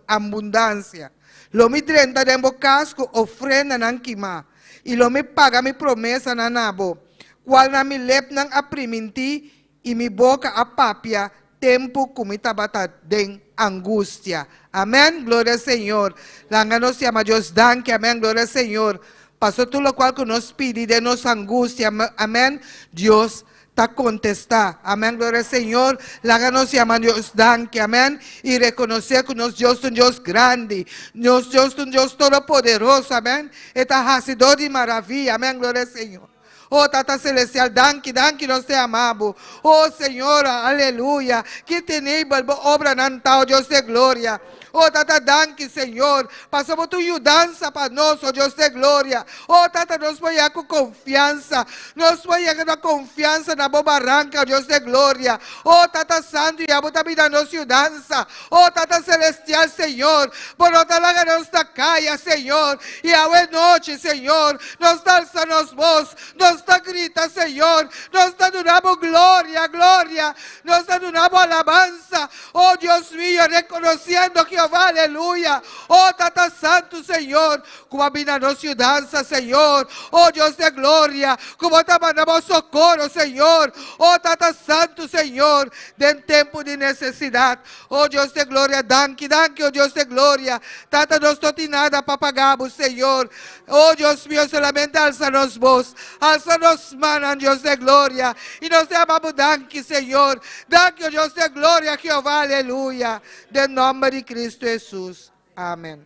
abundância. Lo me 30 de casco ofrenda nan kima. E lo me paga mi promessa na nabo. Qual na mi lep nang apriminti e mi boca a papia tempo kumitabata den angústia. Amém. Glória ao Senhor. Langanos llama Dios danke. Amém. Glória ao Senhor. Pasó todo lo cual que nos pide de nos angustia. Amén. Dios ta contestar. Amén. Gloria al Señor. Láganos llamar Dios danke. Amén. Y reconocer que nos Dios es un Dios grande. Nos Dios es un Dios todopoderoso. Amén. Esta hacedor de maravilla. Amén. Gloria al Señor. Oh, Tata Celestial, danke, danke, nós te amamos. Oh, Senhora, aleluia. Que tenebel, obra nantal, Deus de glória. Oh, Tata, danke, Senhor. Passamos tua ajudança para nós, oh Deus de glória. Oh, Tata, nós vamos com confiança. Nós vamos com confiança na boa barranca, oh Deus de glória. Oh, Tata Santo, e a boa vida nossa ajudança. Oh, Tata Celestial, Senhor. Por outra laga nossa caia, Senhor. E a noite, Senhor. Nós alçamos voz. Nós grita, Senhor. Nós damos glória, glória. Nós damos alabança. Oh, Deus mío, reconhecendo que aleluia. Oh, Tata Santo, Senhor. Como a vida nos ajudança, Senhor. Oh, Deus de glória. Como te mandamos socorro, Senhor. Oh, Tata Santo, Senhor. De tempo de necessidade. Oh, Deus de glória. Danke, danke, oh Deus de glória. Tata, nós não tem nada para pagarmos, Senhor. Oh, Deus mío, solamente alça-nos voz. Alça-nos manos, Deus de glória. E nós te amamos, danke, Senhor. Danke, oh Deus de glória, Jeová, aleluia. De nome de Cristo Jesús. Amén.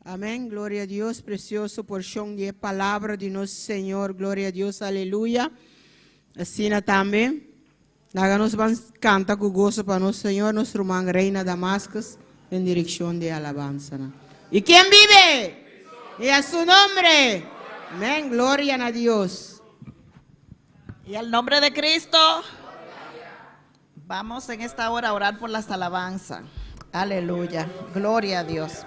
Amén, gloria a Dios, precioso porción de palabra de nuestro Señor, gloria a Dios, aleluya. Así también, háganos canta con gozo para nuestro Señor, nuestro hermano Reina Damascus, en dirección de alabanza. ¿Y quién vive? Y a su nombre. Amén. Gloria a Dios. Y al nombre de Cristo, vamos en esta hora a orar por las alabanzas. Aleluya. Gloria a Dios.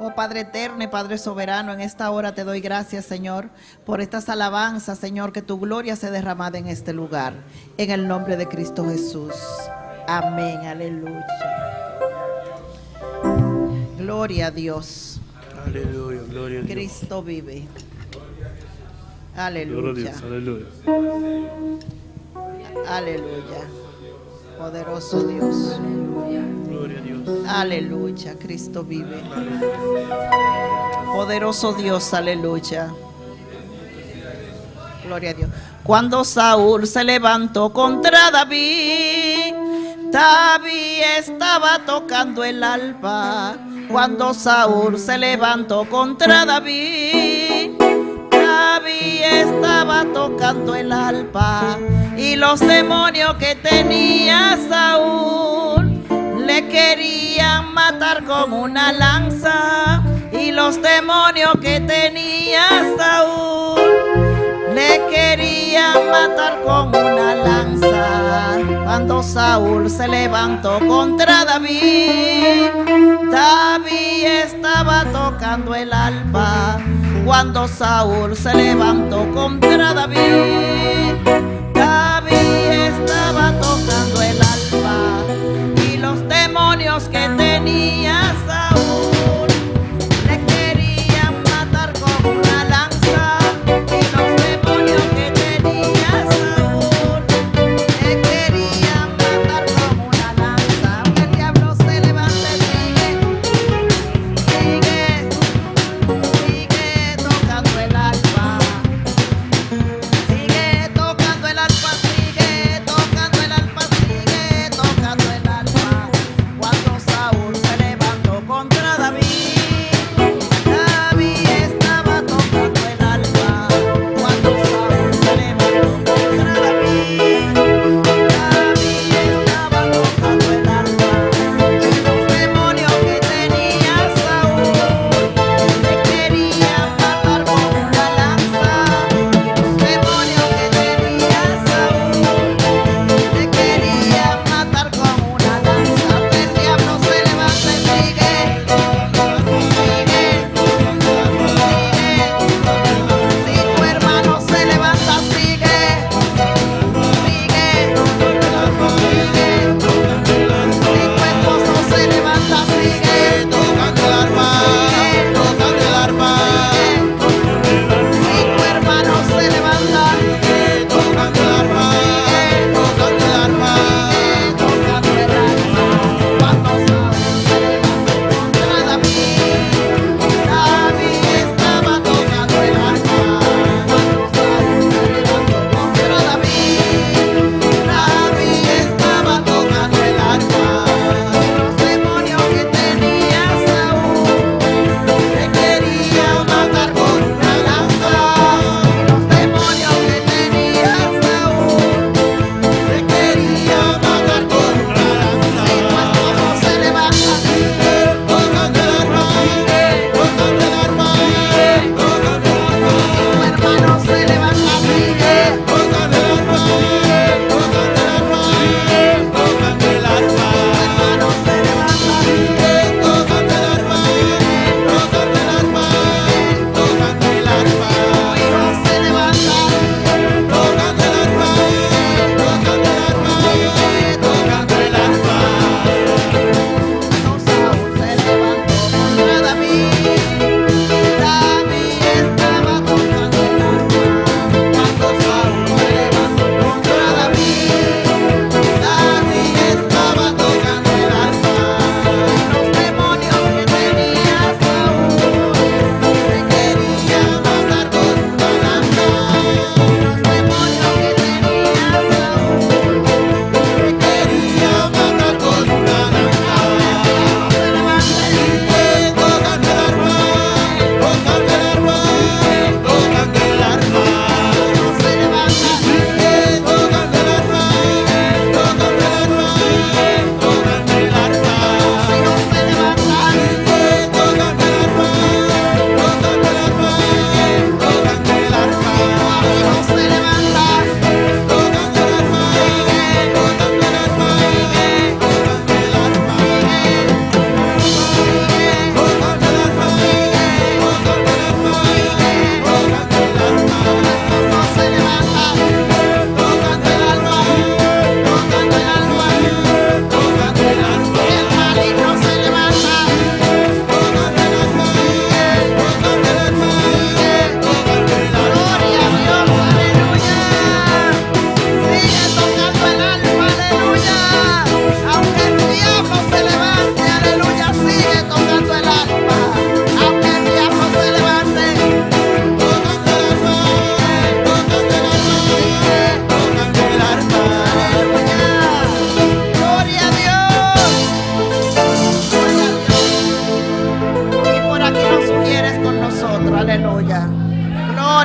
Oh Padre eterno y Padre soberano, en esta hora te doy gracias, Señor, por estas alabanzas, Señor, que tu gloria sea derramada en este lugar. En el nombre de Cristo Jesús. Amén. Aleluya. Gloria a Dios. Aleluya, gloria a Dios. Cristo vive. Gloria a Aleluya. Dios, aleluya. Aleluya. Poderoso Dios. Gloria a Dios. Aleluya. Cristo vive. Poderoso Dios. Aleluya. Gloria a Dios. Cuando Saúl se levantó contra David, David estaba tocando el arpa. Cuando Saúl se levantó contra David, David estaba tocando el arpa. Y los demonios que tenía Saúl le querían matar con una lanza. Y los demonios que tenía Saúl le querían matar con una lanza. Cuando Saúl se levantó contra David, David estaba tocando el arpa. Cuando Saúl se levantó contra David, David estaba tocando el arpa. Y los demonios que tenía Saúl le querían matar con una lanza. Y los demonios que tenía Saúl le querían matar con una lanza. Aunque el diablo se levante, sigue tocando el arpa. Sigue tocando el arpa, sigue tocando el arpa, sigue tocando el arpa. Cuando Saúl se levantó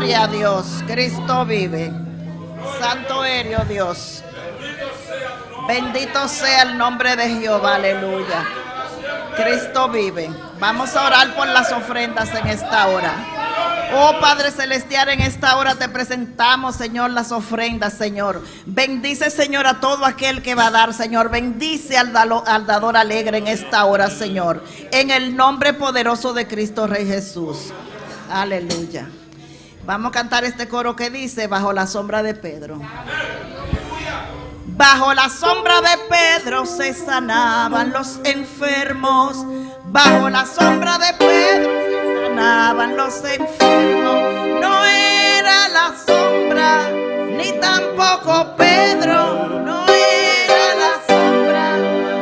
Gloria a Dios. Cristo vive. Santo eres, oh Dios. Bendito sea el nombre de Jehová. Aleluya. Cristo vive. Vamos a orar por las ofrendas en esta hora. Oh Padre Celestial, en esta hora te presentamos, Señor, las ofrendas, Señor. Bendice, Señor, a todo aquel que va a dar, Señor. Bendice al dador alegre en esta hora, Señor. En el nombre poderoso de Cristo Rey Jesús. Aleluya. Vamos a cantar este coro que dice: bajo la sombra de Pedro. Bajo la sombra de Pedro se sanaban los enfermos. Bajo la sombra de Pedro se sanaban los enfermos. No era la sombra, ni tampoco Pedro. No era la sombra,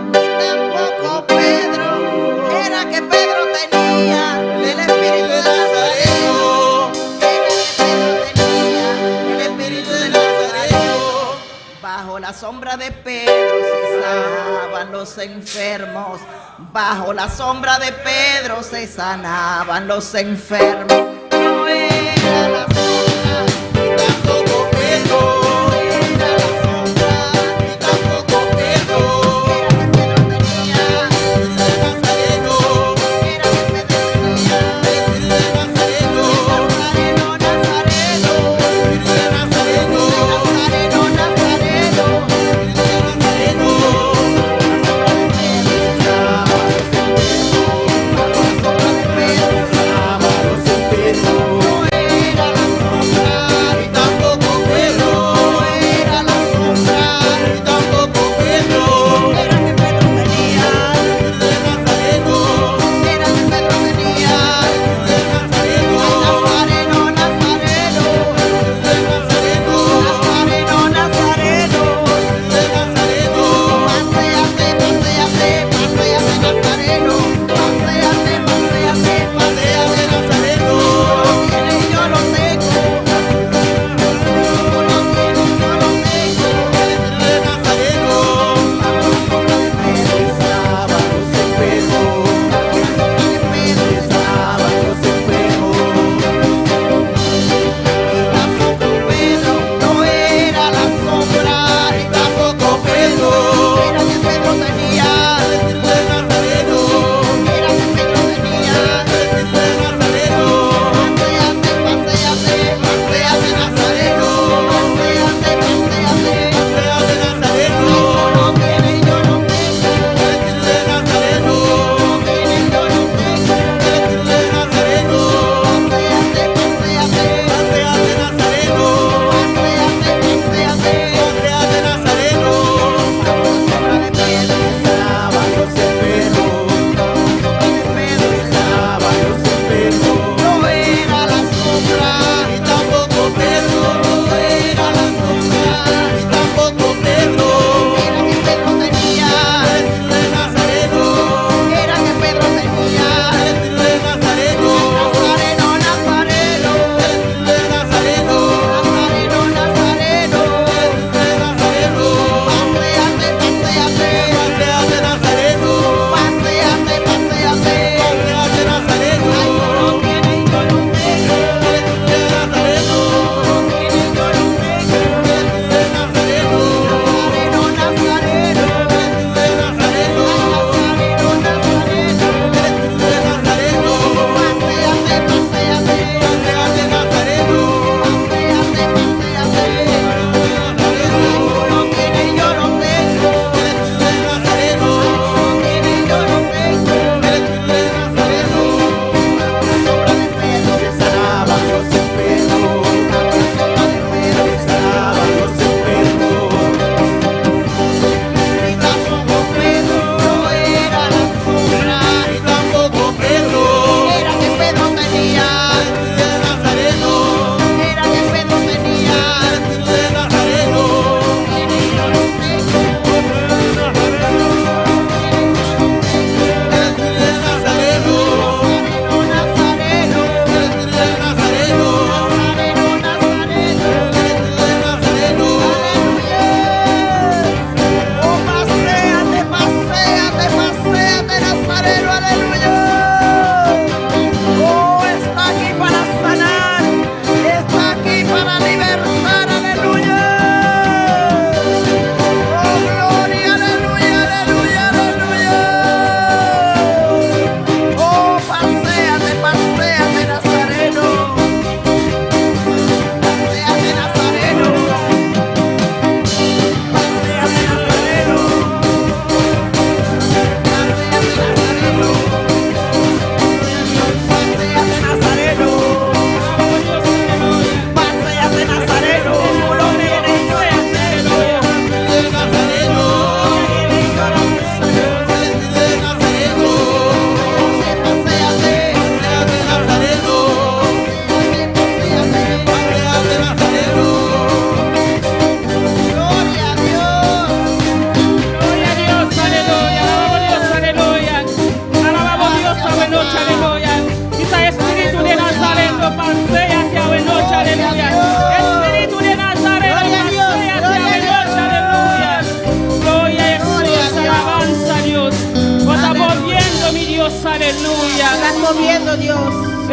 ni tampoco Pedro. Era que Pedro tenía el Espíritu de Nazareno. Era que Pedro tenía el Espíritu de Nazareno. Bajo la sombra de Pedro se sanaban los enfermos. Bajo la sombra de Pedro se sanaban los enfermos. No era la sombra, ni tampoco Pedro. No era la sombra, ni tampoco Pedro. Era que Pedro tenía el Espíritu de Nazareno. Era que Pedro tenía el Espíritu de Nazareno. Nazareno, Nazareno. El Espíritu de Nazareno. Nazareno, Nazareno. El Espíritu de Nazareno. La sombra de Pedro se sanaba los enfermos.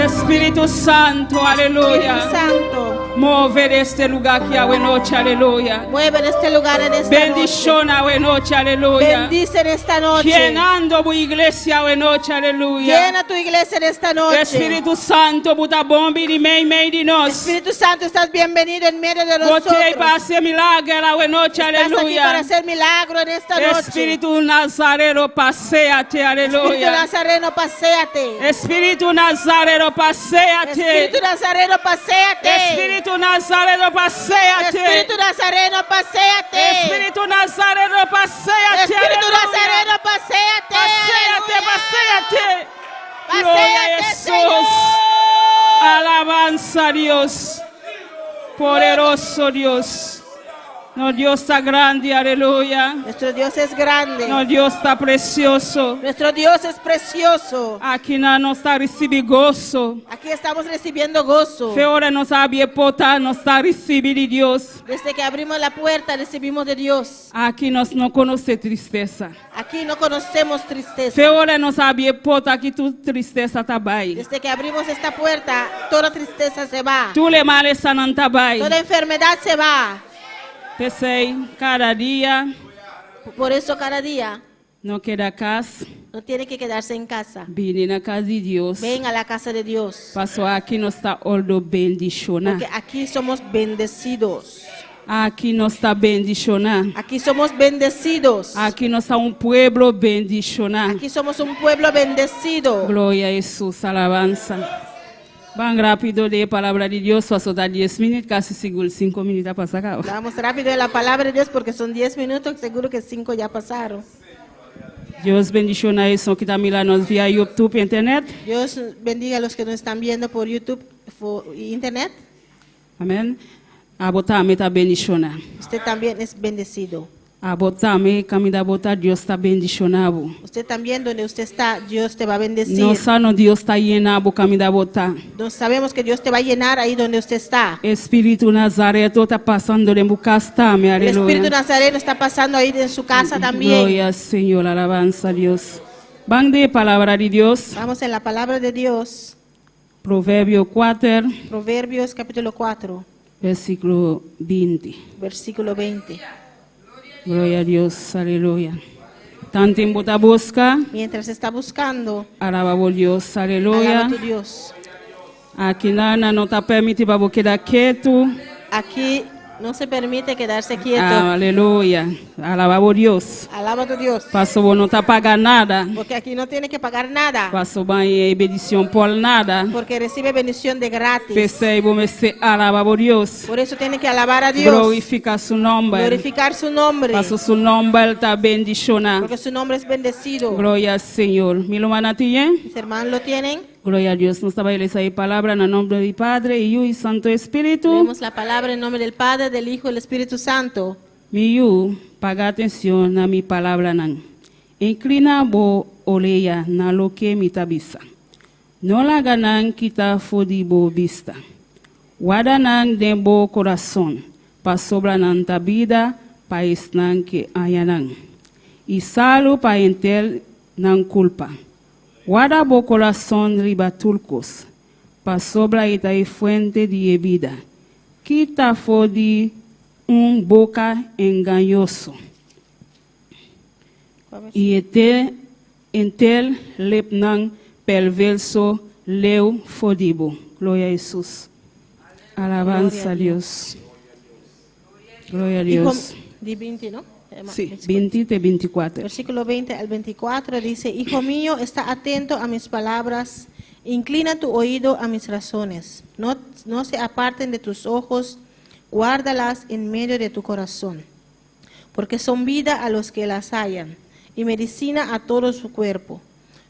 Espíritu Santo, aleluya. Espíritu Santo, Move en este lugar aquí a noche, aleluya. mueve en este lugar en esta Bendición a noche, noche. aleluya. Bendice en esta noche. Llenando tu iglesia a noche, aleluya. Llena tu iglesia en esta noche. Espíritu Santo, buta bombi di meio de nós. Espíritu Santo, estás bienvenido en medio de Botei nosotros. para hacer milagre a noche, Estás aquí para aleluya. hacer milagro en esta noche. Espíritu Nazareno, paseate, Espíritu aleluya. Nazareno, paséate. Espíritu Nazareno, paseate. Espíritu Nazareno, paséate. Espíritu Nazareno, paseate. Espíritu Nazareno, paséate. Espíritu Nazareno, paseate. Espíritu aleluya. Nazareno, paséate. Paseate, Aleluya. paseate. Gloria a Paséate, Jesús. Señor. Alabanza a Dios. Poderoso Dios. No Dios está grande, aleluya. Nuestro Dios es grande. No Dios está precioso. Nuestro Dios es precioso. Aqui nós está recebendo gozo. Aquí estamos recibiendo gozo. Feora nos abre porta, nós está recebendo de Deus. Desde que abrimos la puerta, recibimos de Dios. Aqui nós não conhecemos tristeza. Aquí no conocemos tristeza. Feora nos abre porta, aqui tu tristeza está bem. Desde que abrimos esta puerta, toda tristeza se va. Tu le males está não está bem. Toda enfermedad se va. Pensei, cada dia Por eso cada día não queda casa, no tiene que quedarse en casa. vim na casa de Deus. Ven a la casa de Dios. Passou aqui nós está oldo bendicionar. Porque aquí somos bendecidos. Aqui nós está bendicionar. Aquí somos bendecidos. Aqui nós está pueblo bendicionar. Aquí somos un pueblo bendecido. Glória a Jesus, alabanza. Van rápido de palavra de Deus, passou dar 10 minutos, casi seguro 5 minutos para sacar. Vamos rápido de la palabra de Dios porque son 10 minutos, seguro que 5 ya pasaron. Deus bendiciona a isso que está mirando via YouTube, internet. Dios bendiga a los que nos están viendo por YouTube y internet. Amém. A botar me está bendicionar. Usted también es bendecido. A botar me, caminho botar, Deus está bendicionando. Usted también, donde usted está, Dios te va a bendecir. Nós sabemos Deus está llenando, caminho botar. No sabemos que Dios te va a llenar ahí donde usted está. Espírito Nazareto está passando de casa, me El Espíritu aleluia. Nazareno está pasando ahí en su casa también. Glória, Senhor, alabanza a Deus. Van de palavra de Deus, Vamos en la palabra de Dios. Provérbio 4, Proverbios capítulo 4, versículo 20. versículo 20. Glória a Deus, aleluia. Tanto em botar busca, Mientras está buscando, alaba a Deus, aleluia. alaba a tu Dios. Aqui não está permitido para você quedar quieto. Aquí no se permite quedarse quieto. Aleluia. Alaba a Deus. Alaba a tu Dios. Pastor não está pagando nada. Porque aquí no tiene que pagar nada. Pastor vai bendição por nada. Porque recibe bendición de gratis. Percebo, você alaba a Deus. Por eso tiene que alabar a Dios. Glorifica su nombre. Glorificar su nombre. Pastor su nombre está bendicionado. Porque su nombre es bendecido. Glória ao Senhor. Mi lo manatien. Mis hermanos lo tienen. Glória a Deus. Nós trabalhamos aí palavra no nome do Padre, Hijo e Santo Espírito. Leemos la palabra en nombre del Padre, del Hijo y del Espíritu Santo. Miu, paga atenção na mi palavra nan. Inclina bo oleia na lo que mi tabisa. No la ganan kita fodi bo vista. Wada nan den bo coração. Pa sobra nan tabida, pa esnan que ayanan. E salo pa entel nan culpa. Wada bo coração ribatulcos. Pa sobra ita e fuente de vida. Kita fodi boca engañoso. E entel lepnan perverso leu fodibo. Glória a Jesus. Alabanza a Deus. Glória a Deus. Di 20, ¿no? Sí, 20 y 24. Versículo 20 al 24 dice, Hijo mío, está atento a mis palabras, inclina tu oído a mis razones, no se aparten de tus ojos, guárdalas en medio de tu corazón, porque son vida a los que las hallan, y medicina a todo su cuerpo.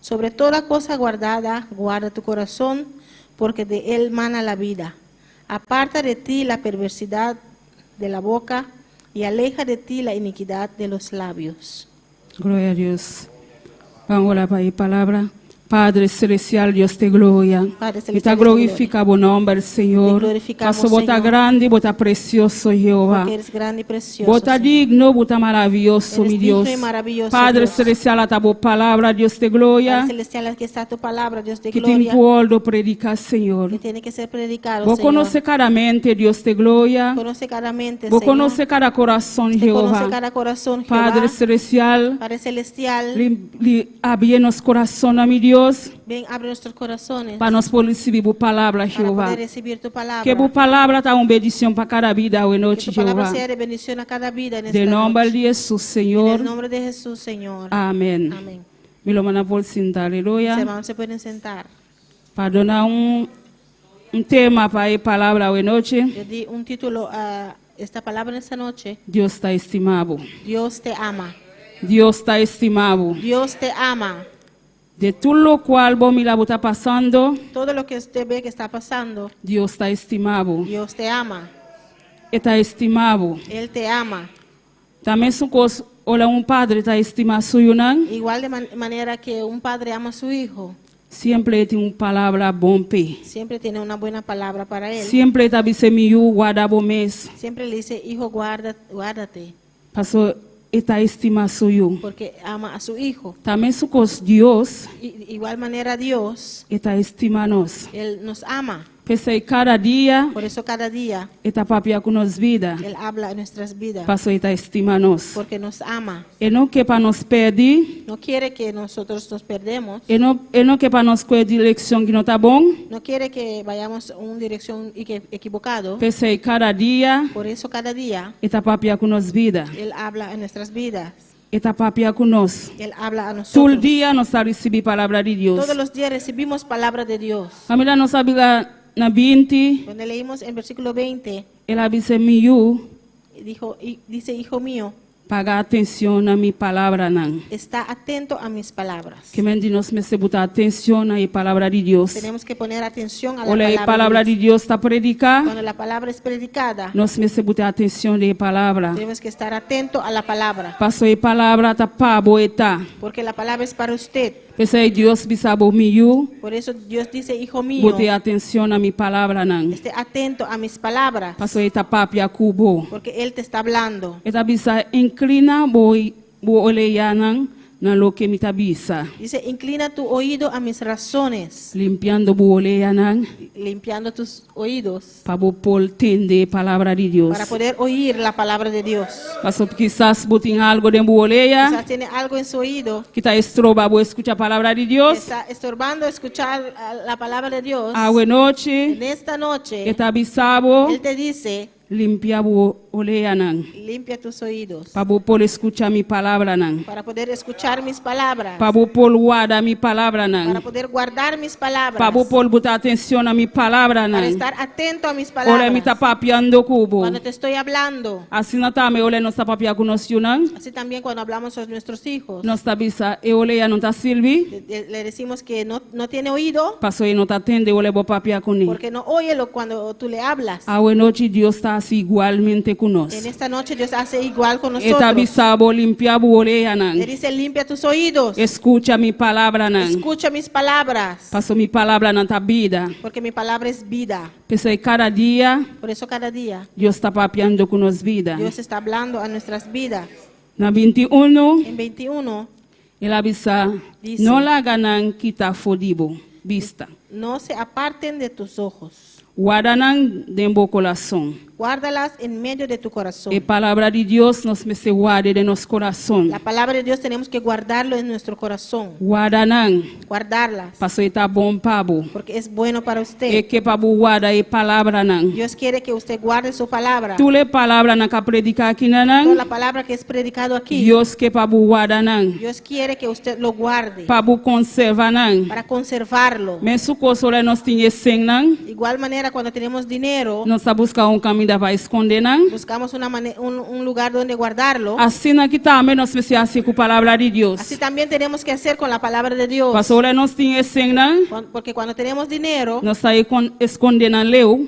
Sobre toda cosa guardada, guarda tu corazón, porque de él mana la vida. Aparta de ti la perversidad de la boca, y aleja de ti la iniquidad de los labios. Glória a Deus. Vamos lá para a palavra. Padre Celestial, Dios te gloria. Padre Y te Celestial, glorifica bu nombre, Señor. Te glorificamos, Paso bota Señor. grande, bota precioso, Jehová. porque eres grande y precioso. Bota Señor. digno, bota maravilloso, Eres mi Dios. digno y maravilloso, Padre Dios. Celestial, a tu palabra, Dios te gloria. Padre Celestial, aquí está tu palabra, Dios de Que te gloria, puedo predicar, Señor. que tiene que ser predicado, Vos Señor. conoce cada mente, Dios te gloria. Conoce cada mente, Vos Señor. conoce cada corazón, Te conoce Jehová. cada corazón, Jehová. Padre Celestial, Padre Celestial, abre nos corazón a mi Dios, ven, abre nuestros corazones para nos poder recibir tu palabra, para Jehová. poder recibir tu palabra. Que tu palabra está una bendición para cada vida hoy Que noche, tu palabra Jehová. sea de bendición a cada vida en esta De nombre noche. de Jesús, En Señor. el nombre de Jesús, Señor. Amén. Amén. Me lo manda por sentar, Mis aleluya. hermanos se pueden sentar. Para donar un tema para la palabra hoy noche. Yo di un título a esta palabra en esta noche. Dios está estimado. Dios te ama. Dios está estimado. Dios te ama. De todo lo cual vos mira vos está pasando, Todo lo que usted ve que está pasando, Dios está estimado. Dios te ama. Está estimado. Él te ama. También su cosa, hola un padre está estimado suyo, ¿no? Igual de manera que un padre ama a su hijo, Siempre tiene una palabra bompe. siempre tiene una buena palabra para él. Siempre está dice mi yo guarda bo mes. Siempre le dice, hijo, guárdate, Paso está estimado suyo. porque ama a su hijo. También su cosa Dios Igual manera Dios, está estimanos. Él nos ama. Pese cada día Por eso cada día está papia con nos vida. Él habla en nuestras vidas, Paso está estimanos. porque nos ama. E no que para nos perder, No quiere que nosotros nos perdemos. e no que para nos coger dirección que no está bom. No quiere que vayamos en una dirección equivocado. Pese cada dia Por eso cada día está papia con nos vida. Él habla en nuestras vidas. Está papia con nos. Él habla a Todo nosotros. el día nos ha recibido palabra de Dios. Todos los días recibimos palabra de Dios. Familia nos habla na 20, Cuando leímos en versículo 20, él dice mi yo, dice, hijo mío, paga atención a mi palabra nan. está atento a mis palabras. Que men nos me se botar atención a la palabra de Dios. Tenemos que poner atención a la Olha a palavra de Deus está predicar, Cuando la palabra es predicada, nós me se botar atenção na palavra. tenemos que estar atento a la palabra. Passou a palavra tá para boeta. Porque la palabra es para usted. Pensei Deus bisabo miu, Por eso Dios dice, hijo mío, botei atenção na minha palavra nan. esté atento a mis palabras. Passou a papi a cubo. Porque Él te está hablando. Eta bisa inclina bo oleia nan na lo que mi tabisa. Dice, inclina tu oído a mis razones, Limpiando bo oleia nan limpiando tus oídos para bo pol tende palavra de Deus. para poder oír la palabra de Dios. Passou quizás botin algo de bo oleia Quizás tiene algo en su oído que tá estroba bo escuta a palavra de que Deus. está estorbando escuchar la palabra de Dios. A noite En esta noche, eta bisabo Él te dice, limpia bo oleia nan. limpia tus oídos Para bo pol escuta mi palavra nan. para poder escuchar mis palabras, Para bo pol guarda mi palavra para nan. poder guardar mis palabras, Para bo pol botar atenção na mi palavra para nan. estar atento a mis Olha mi tá palabras. papiando cubo. Cuando te estoy hablando, Assim na tá me olha nós tá papia conosco nan. así también cuando hablamos a nuestros hijos, Nós tá bisa e oleia não tá silvi. le decimos que no tiene oído Passou e não tá tende olha bo papia com ele. porque no oye cuando tú le hablas. A noite Deus está assim igualmente conosco. En esta noche Dios hace igual con Eta nosotros. bisabo limpia bo oleia Le nan. dice, limpia tus oídos, Escuta mi palavra nan. escucha mis palabras, Passou mi palavra na tua vida. porque mi palabra es vida. Pensei cada dia Por eso cada día Deus está papiando com nos vida. Dios está hablando a nuestras vidas. Na 21 En 21, ele avisa Dice. não la ganan kita fodibo vista. no se aparten de tus ojos. Guardanan dembo coração. Guárdalas en medio de tu corazón. E palavra de Deus nos me se guarde de nosso coração. La palabra de Dios tenemos que guardarlo en nuestro corazón. Guardanan Guardarlas. passou está bom pabo. Porque es bueno para E usted. que pabo guarda e palavra nan. Dios quiere que usted guarde su palabra. Tule palavra na ka predicar aqui Toda nan. la palabra que es predicado aquí. Deus que pabo guarda nan. Dios quiere que usted lo guarde. Pabo conserva nan. Para conservarlo. Mesmo coisa nós tinha sem nan. Igual manera cuando tenemos dinero. Nós está buscar caminho para esconder nan. Buscamos un lugar donde guardarlo. Assim aqui também nós precisamos com a palavra de Deus. Así también tenemos que hacer con la palabra de Dios. Pastor nós tinha sem nan. Porque cuando tenemos dinero, Nós está esconder na leu.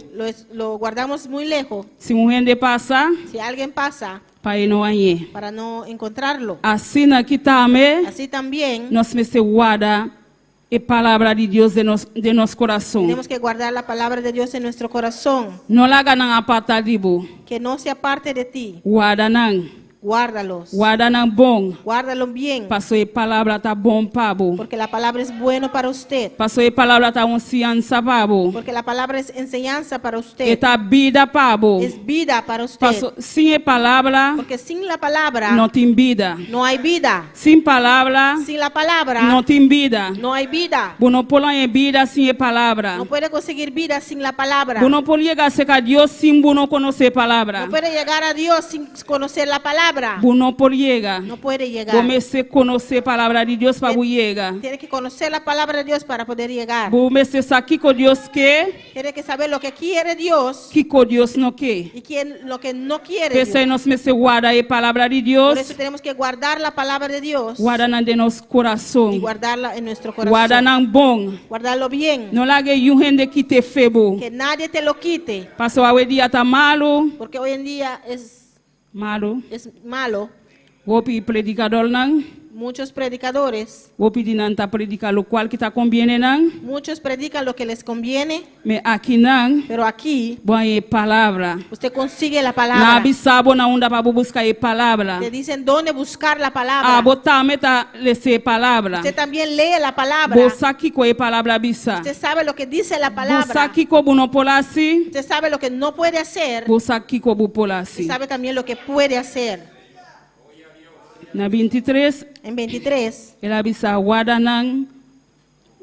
lo guardamos muy lejos. Se gente passa, Si alguien pasa, para não aí. para no encontrarlo. Assim aqui também Así también nós precisamos guardar palabra de Dios de nuestro corazón. Tenemos que guardar la palabra de Dios en nuestro corazón. No la ganan apartar dibo. Que no sea parte de ti. Guardanan. Guárdalos. Guardanan bon. Guárdalos bien. Paso e palabra ta bon pabo. Porque la palabra es bueno para usted. Paso e palabra ta uncianza pabo. Porque la palabra es enseñanza para usted. Esta vida pabo. Es vida para usted. Paso sin e palabra. Porque sin la palabra No tem vida. no hay vida. Sin palabra. Sin la palabra No tem vida. no hay vida. Bueno pola en vida sin e palabra. No puede conseguir vida sin la palabra. Bueno por llegar a ser Dios sin bueno conocer palabra. No puede llegar a Dios sin conocer la palabra. Bueno por llegar. No puede llegar. Vos se conocer palabra de Dios para llegar. Tiene que conocer la palabra de Dios para poder llegar. Vos me se aquí con Dios que. Tiene que saber lo que quiere Dios Que con Dios no que. y lo que no quiere Pese Dios. nos me se guarda e palabra de Por Dios. eso tenemos que guardar la palabra de Dios Guarda de nos y corazón. guardarla en nuestro corazón. Guarda nan bon. Guardarlo bien. No la que you gente que te febo. Que nadie te lo quite. Paso a día ta malo. Porque hoy en día es Malo. malo. Wopi predicador nan. Muchos predicadores, Wopi dinanta predica lo cual que ta conviene nan. muchos predican lo que les conviene, Me aquí nan. pero aquí Boy palabra. usted consigue la Na palabra. bisabo na unda para buscar e palabra. Te dicen dónde buscar la palabra. Ah, botar meta lese palabra. Usted también lee la palabra. Bosaki ko e palabra bisa. Usted sabe lo que dice la palabra. Bosaki ko bunopolasi. Usted sabe lo que no puede hacer. Bosaki ko Usted bupolasi. sabe también lo que puede hacer. Na 23 En 23, ela bisa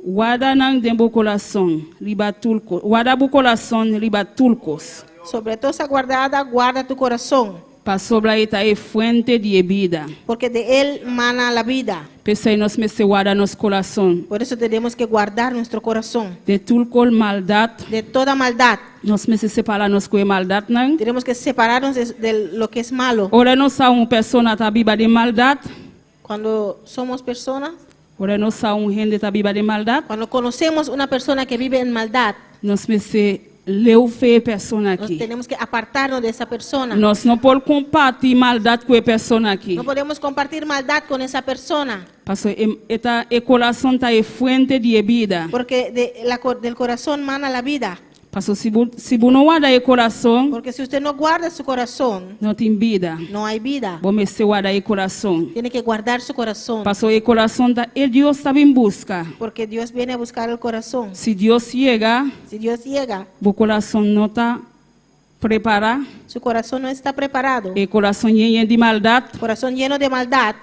wadanang dembo coração liba tulko. Wadabu coração liba tulkos. sobre toda esa guardada, guarda tu corazón, Pa sobra eta e fuente de vida. porque de él mana la vida. Pensei nos me se guarda nos coração. Por eso tenemos que guardar nuestro corazón De tulkol maldad. de toda maldad. Nos me se separa nos ko e maldad nang. Tenemos que separarnos de lo que es malo. Ora não sa persona tá biba de maldade. Cuando somos personas, Ora não sa gente tá biba de maldade. cuando conocemos una persona que vive en maldad, Nos me se leu fe persona nos aqui. tenemos que apartarnos de esa persona. Nós não podemos compartilhar maldade com a persona aqui. No podemos compartir maldad con esa persona, Porque o coração tá e fuente de vida. porque del corazón mana la vida. Porque se não guarda o coração, Porque si usted no guarda su corazón, não tem vida. no hay vida. Vamos se guardar o coração. Tiene que guardar su corazón, Porque o coração tá e Deus está em busca. porque Dios viene a buscar el corazón. Se Deus chega, Si Dios llega, o coração não está preparado. su corazón no está preparado. O coração cheio de maldade, Corazón lleno de maldad,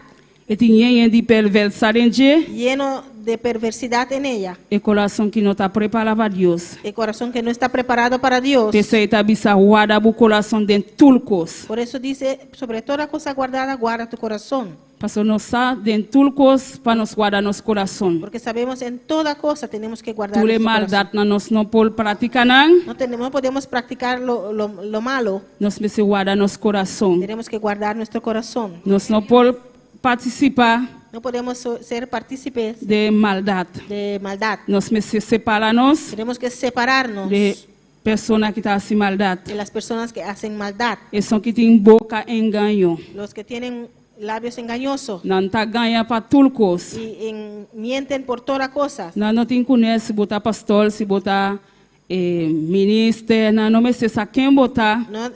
e cheio de perversidade. lleno de perversidad en ella. O coração que não está preparado para Deus. El corazón que no está preparado para Dios. Pessoa está bisa guarda o coração dentro de tulcos. Por eso dice, sobre toda cosa guardada, guarda tu corazón. Pastor nos sa dentro tulcos para nos guardar nosso coração. Porque sabemos en toda cosa tenemos que guardar Tule nuestro corazón. maldade na nós não por praticar não. No podemos practicar lo malo. Nós me se guarda nosso coração. Tenemos que guardar nuestro corazón. Nós não por participar No podemos ser partícipes de maldade. de maldad. Nós me se separar-nos Tenemos que separarnos de pessoa que está assim maldade. de las personas que hacen maldad. E são que tem boca engano. Los que tienen labios engañosos Não tá ganha para tulcos. y mienten por todas cosas. Não tem conhece se botar pastor, se botar ministro, não me sei sa quem botar. No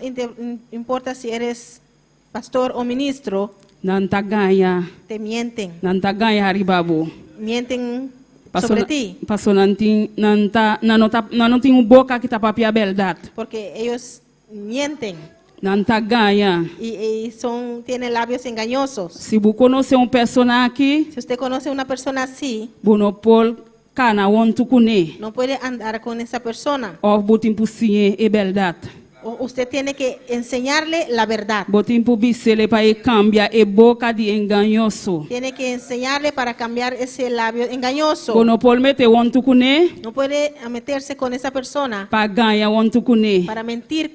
importa si eres pastor o ministro, Não tá ganha. te mienten. Não tá ganha haribabo. Mienten sobre ti. Pastor não tem boca que tá para a verdade. Porque ellos mienten Não tá ganha. y tienen labios engañosos. Se você conhece pessoa aqui, Si usted conoce a una persona así, você pode cana onde cune. no puede andar con esa persona. Ou botin pusinhe e verdade. Usted tiene que enseñarle la verdad. Botin pu bisele para cambiar e boca de enganoso. Tiene que enseñarle para cambiar ese labio engañoso. Você não pode meter onde cune No puede meterse con esa persona para ganhar onde cune. para mentir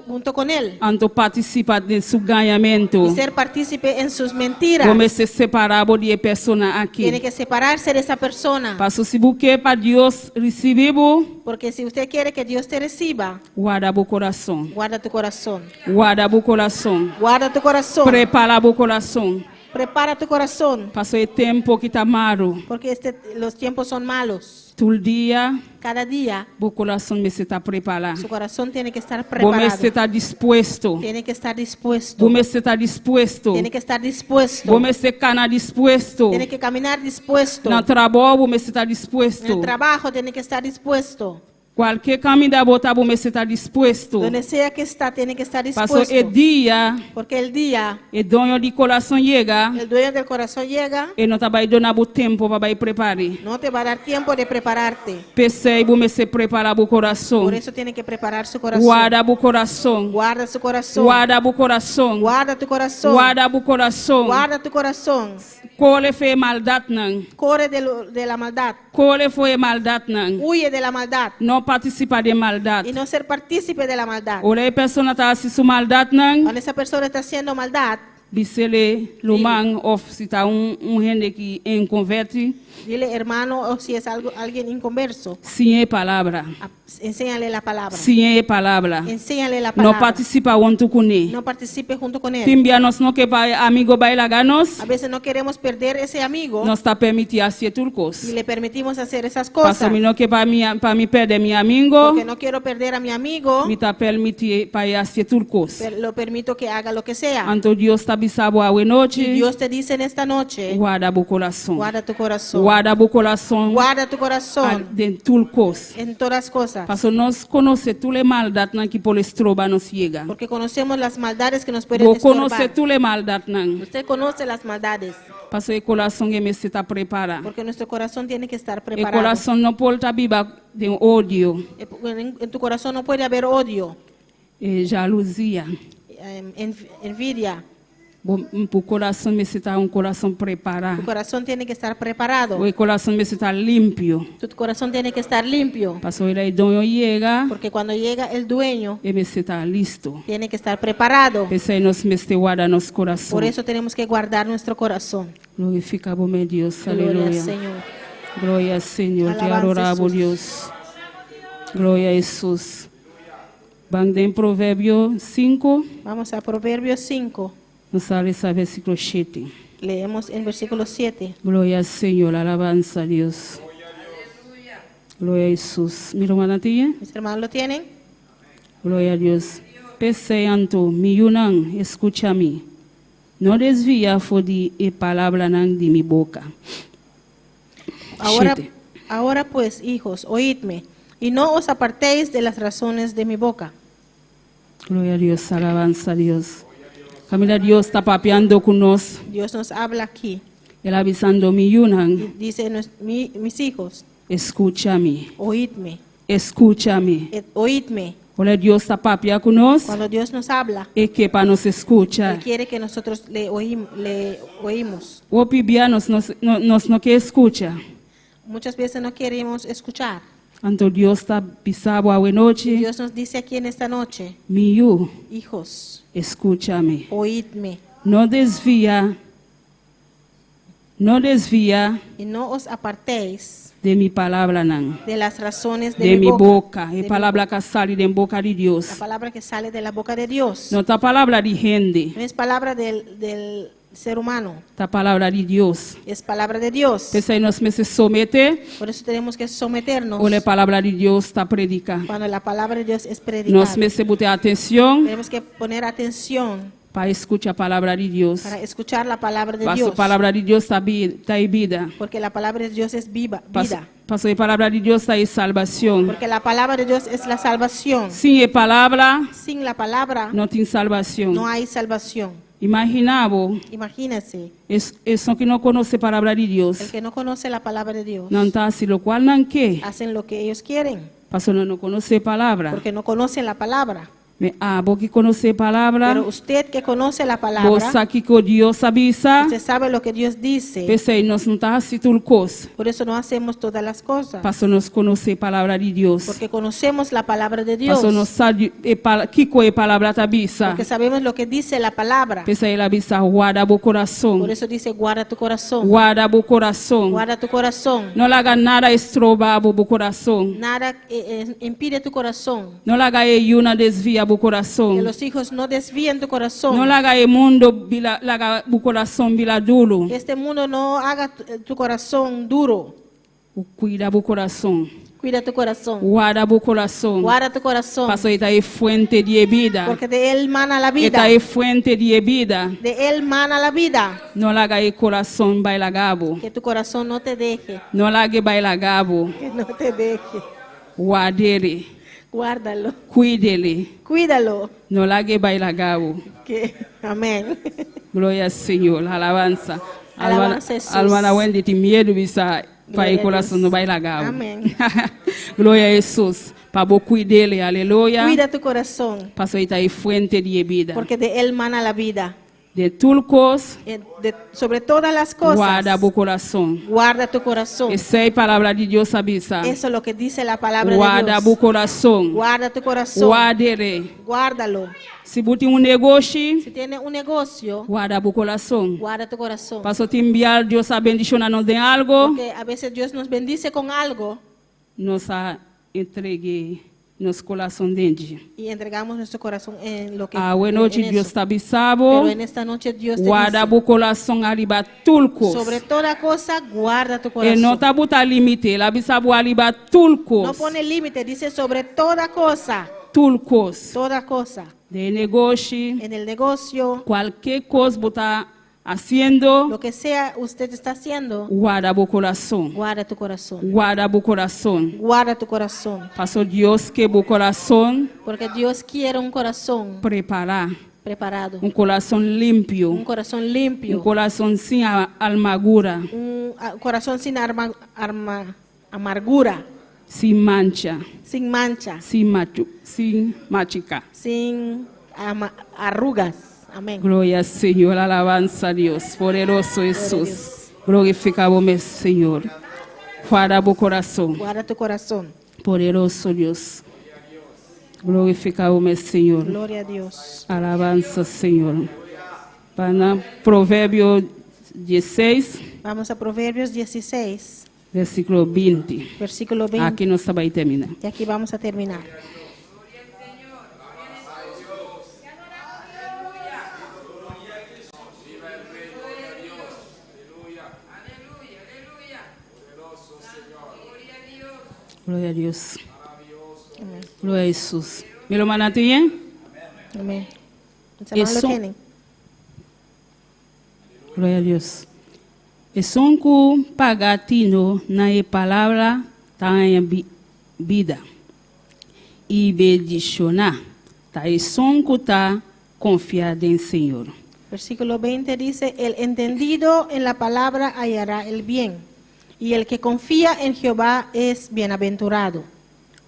junto con él Anto participa de su ganhamento. y ser partícipe en sus mentiras. Como se separar de pessoa aqui. Tiene que separarse de esa persona. Passo se você para Deus recebeu, Porque si usted quiere que Dios te reciba, guarda o coração. guarda tu corazón. Guarda o coração. Guarda tu corazón. Prepara o coração. Prepara tu corazón, Paso el tiempo que está malo. porque los tiempos son malos. Todo el día, Cada día mi corazón me está preparado. su corazón tiene que estar Vos me preparado. está dispuesto. Tiene que estar dispuesto. Vos me está dispuesto. Tiene que estar dispuesto. Vos me está dispuesto. Tiene que caminar dispuesto. No trabajo, vos me está En dispuesto. el trabajo tiene que estar dispuesto. Cualquier camino botar, vos me está dispuesto. Donde sea que está, tiene que estar Paso dispuesto. el día, Porque el día, el dueño de corazón llega. el dueño del corazón llega, E não vai dar o tempo para preparar. no te va a dar tiempo de prepararte. Pensei, vou me se preparar o coração. Por eso tiene que preparar su corazón. Guarda o coração. Guarda su corazón. Guarda o coração. Guarda tu corazón. Guarda o coração. Guarda tu corazón. Cole foi maldade não. Corre de la maldad. Cole foi maldade não. Huye de la maldad. Não participa de Y maldade. no ser partícipe de la maldad. Olha a pessoa está assistindo maldade não. Cuando esa persona está haciendo maldad, Bisele, Lumang, of se está gente que converte. dile hermano o si es alguien inconverso, Sim é palavra. enséñale la palabra. Sim é palavra. Enséñale la Não palabra. participa junto com ele. No participe junto con él. Timbia nós não que vai amigo bailaganos. A veces no queremos perder ese amigo Nós está permitindo fazer tudo y coisa. le permitimos hacer esas cosas. Passa não que para me perder meu amigo, Porque no quiero perder a mi amigo, me está permitindo para fazer tudo coisa. lo permito que haga lo que sea. Então Deus está bisabo a Y noite. Dios te dice en esta noche, Guarda o coração. guarda tu corazón. Guarda o coração. Guarda tu corazón De tudo coisa. en todas las cosas. Passa nós conhecer todas as maldades que por estroba nos chega. Porque conocemos las maldades que nos pueden Vou conhecer estorbar. todas as maldades não. Usted conoce las maldades. Passa o coração que me está preparado. Porque nuestro corazón tiene que estar O preparado. coração não pode estar viva de ódio, En tu corazón no puede haber odio, jalusia. envidia. O coração me está coração Tu preparado. corazón tiene que estar preparado. O coração me está limpo. Tu corazón tiene que estar limpio. Passou ele dono chega Porque cuando llega el dueño, e me está listo. tiene que estar preparado. Pensei nós me guarda nosso coração. Por eso tenemos que guardar nuestro corazón. Glorifica o meu Deus, Gloria al aleluia. Señor. Glória ao Senhor, te Alabanza, adoramos, Jesús. Deus. Glória a Jesus. Vamos em Provérbio 5, Vamos a Proverbios 5. nos sale esse versículo 7. Leemos el versículo 7. Glória ao Senhor, alabanza a Deus. Glória a Jesus. Mira uma natinha. ¿Mis hermanos lo tienen? Glória a Deus. Pensei anto, miúnan, escucha-me. Não desvia de a palavra de minha boca. Siete. Ahora pues, hijos, oídme, y no os apartéis de las razones de mi boca. Glória a Deus, alabanza a Deus. Família, Deus está papeando conosco. Dios nos habla aquí. Ele avisando miúnan, Dice, mis hijos, escucha-me. oídme, Escucha-me. oídme. Olha, Deus está papeando conosco. Cuando Dios nos habla, E que para nos escuchar. Él quiere que nosotros le oímos. O pibia nos não quer escuchar. Muchas veces no queremos escuchar. Então Deus está pisando a noite. Dios nos dice aquí en esta noche, Miú, hijos, escucha-me. oídme, Não desvia y no os apartéis de minha palavra não. de las razones De mi minha boca. de É mi palavra que sai de boca de La Deus. palabra que sale de la boca de Dios. Não está palavra de gente. No es palabra del ser humano, Está palavra de Deus. es palabra de Dios. Pensei nós me se someter. Por eso tenemos que someternos Olha, a palavra de Deus está predicar. cuando la palabra de Dios es Nós predicada. me se botar atenção Tenemos que poner atención para escutar a palavra de Deus. para escuchar la palabra de Passo a Dios. palavra de Deus está em vida. Porque la palabra de Dios es vida. Passo a palavra de Deus está em salvação. Porque la palabra de Dios es la salvación. Sem a palavra, Sin la palabra não tem salvação. no hay salvación. Imaginava, Imagínense, só que não conhece a palavra de el Deus. que no conoce la palabra de Dios, Não está assim, o qual não quer. hacen lo que ellos quieren. Passo não conhece a palavra. Porque no conocen la palabra. Vos que conhece a palavra, Pero usted que conoce la vos palabra, sabe que Deus avisa. usted sabe lo que Dios dice. Pensei, nós não está assim tudo coisa. Por eso no hacemos todas las cosas. Passo nós conhecer a palavra de Deus. Porque conocemos la palabra de Dios. Passo nós sabe que a palavra está avisa. Porque sabemos lo que dice la palabra. Pensei, ela avisa, guarda o coração. Por eso dice, guarda tu corazón. Guarda o coração. Guarda tu corazón. Não haga nada estrobar o coração. Nada impide tu corazón. Não haga uma desvia bu Que corazón. los hijos no desvíen tu corazón. No laga el mundo bila laga bu corazón bila duro. Que este mundo no haga tu corazón duro. Cuida bu corazón. Cuida tu corazón. Guarda bu corazón. Guarda tu corazón. Paso esta es fuente de vida. Porque de él mana la vida. Esta es fuente de vida. De él mana la vida. No laga el corazón baila gabo. Que tu corazón no te deje. No laga baila gabo. Que no te deje. Guardere. Guárdalo. Cuídele. Cuídalo. No laga baila gabo. Amén. Gloria al Señor. Alabanza. Alabanza a Jesús. Almana Wendy te miedo bisa para el Gloria a corazón Dios. no baila gabo. Amén. Gloria a Jesús. Para cuidele. Aleluya. Cuida tu corazón. Paso esta es fuente de vida. Porque de él mana la vida. De tulcos. Sobre todas las cosas. Guarda bu corazón. Guarda tu corazón. Esa es palabra de Dios avisa. Eso es lo que dice la palabra Guarda de bu Dios. corazón. Guarda tu corazón. Guardere. Guárdalo. Si buti un negocio, Si tienes un negocio, guarda bu corazón. guarda tu corazón. Paso te enviar Dios a bendicionarnos de algo, Porque a veces Dios nos bendice con algo nos ha entregue nos corazón dentro. y entregamos nuestro corazón en lo que Buenas noches, en Dios eso. está avisado. Pero en esta noche Dios te Guarda dice, bu corazón arriba tulcos. sobre toda cosa, guarda tu E corazón. no está buta limite, la avisado arriba No tulcos. pone límite, dice sobre toda cosa, Tulcos. toda cosa. De negocio, En el negocio, cualquier cosa buta haciendo, lo que sea usted está haciendo, guarda bu corazón. guarda tu corazón. Guarda bu corazón. Guarda tu corazón. Paso Dios que bu corazón Porque Dios quiere un corazón preparar. preparado, Un corazón limpio. un corazón Un limpio, corazón sin amargura, un corazón sin amargura, sin mancha, sin mancha, sin machica. sin arrugas. Amén. Gloria al Señor, alabanza a Dios, poderoso Jesús. Glorificamos, Señor. Guarda bu corazón, Guarda tu corazón. poderoso Dios. Glorificamos, Señor. Gloria a Dios. Alabanza, Señor. Para Proverbio 16, Vamos a Proverbios 16, versículo 20. versículo 20. Aquí no va a terminar. Y aquí vamos a terminar. Gloria a Dios. Amén. Gloria a Jesús. ¿Me lo mandaste bien? Amén. Los hermanos lo Eso- tienen. Gloria a Dios. E sonku pagatino na e palavra tá em vida. E bendicionar. Tá e sonku tá confiado em Senhor. Versículo 20 dice, el entendido en la palabra hallará el bien, y el que confía en Jehová es bienaventurado.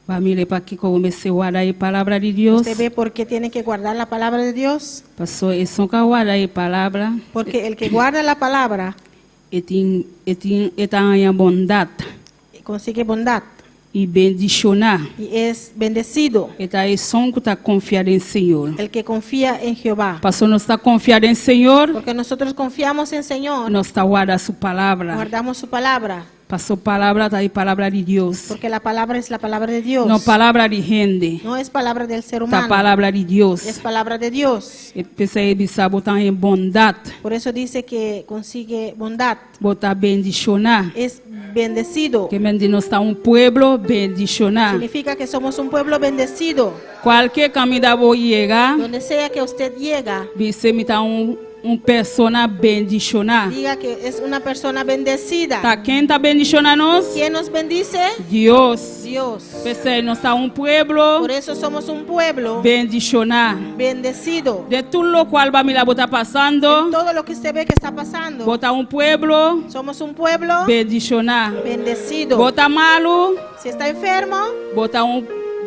Família, para que comece a guardar a palavra de Deus. ¿Usted ve por qué tiene que guardar la palabra de Dios? Passou e sonku guardar a palavra. Porque el que guarda la palabra E tá em bondade. consigue bondad E bendicionar. y es bendecido. E tá e sonku tá confiado em Senhor. El que confía en Jehová. Passou não está confiado em Senhor. Porque nosotros confiamos en Señor, Não está guardando sua palavra. guardamos su palabra, Passou palavra, tá aí palavra de Deus. porque la palabra es la palabra de Dios. Não palavra de gente. No es palabra del ser Tá humano, palavra de Deus. es palabra de Dios. E pensa aí, bisa botar em bondade, Por eso dice que consigue bondad, botar bendicionar. es bendecido. Que mendi nós está pueblo bendicionar. Significa que somos un pueblo bendecido. Qualquer caminho vou chegar, Donde sea que usted llega, você me tá persona bendicionar. diga que es una persona bendecida. Tá quem tá bendicionando nós? ¿Quién nos bendice? Deus. Dios. Pensa aí, nós está pueblo Por eso somos un pueblo bendicionar. bendecido. De tudo lo qual va me la botar passando, Todo lo que usted ve que está pasando, botar pueblo somos un pueblo bendicionar. bendecido. Bota malo, Si está enfermo, bota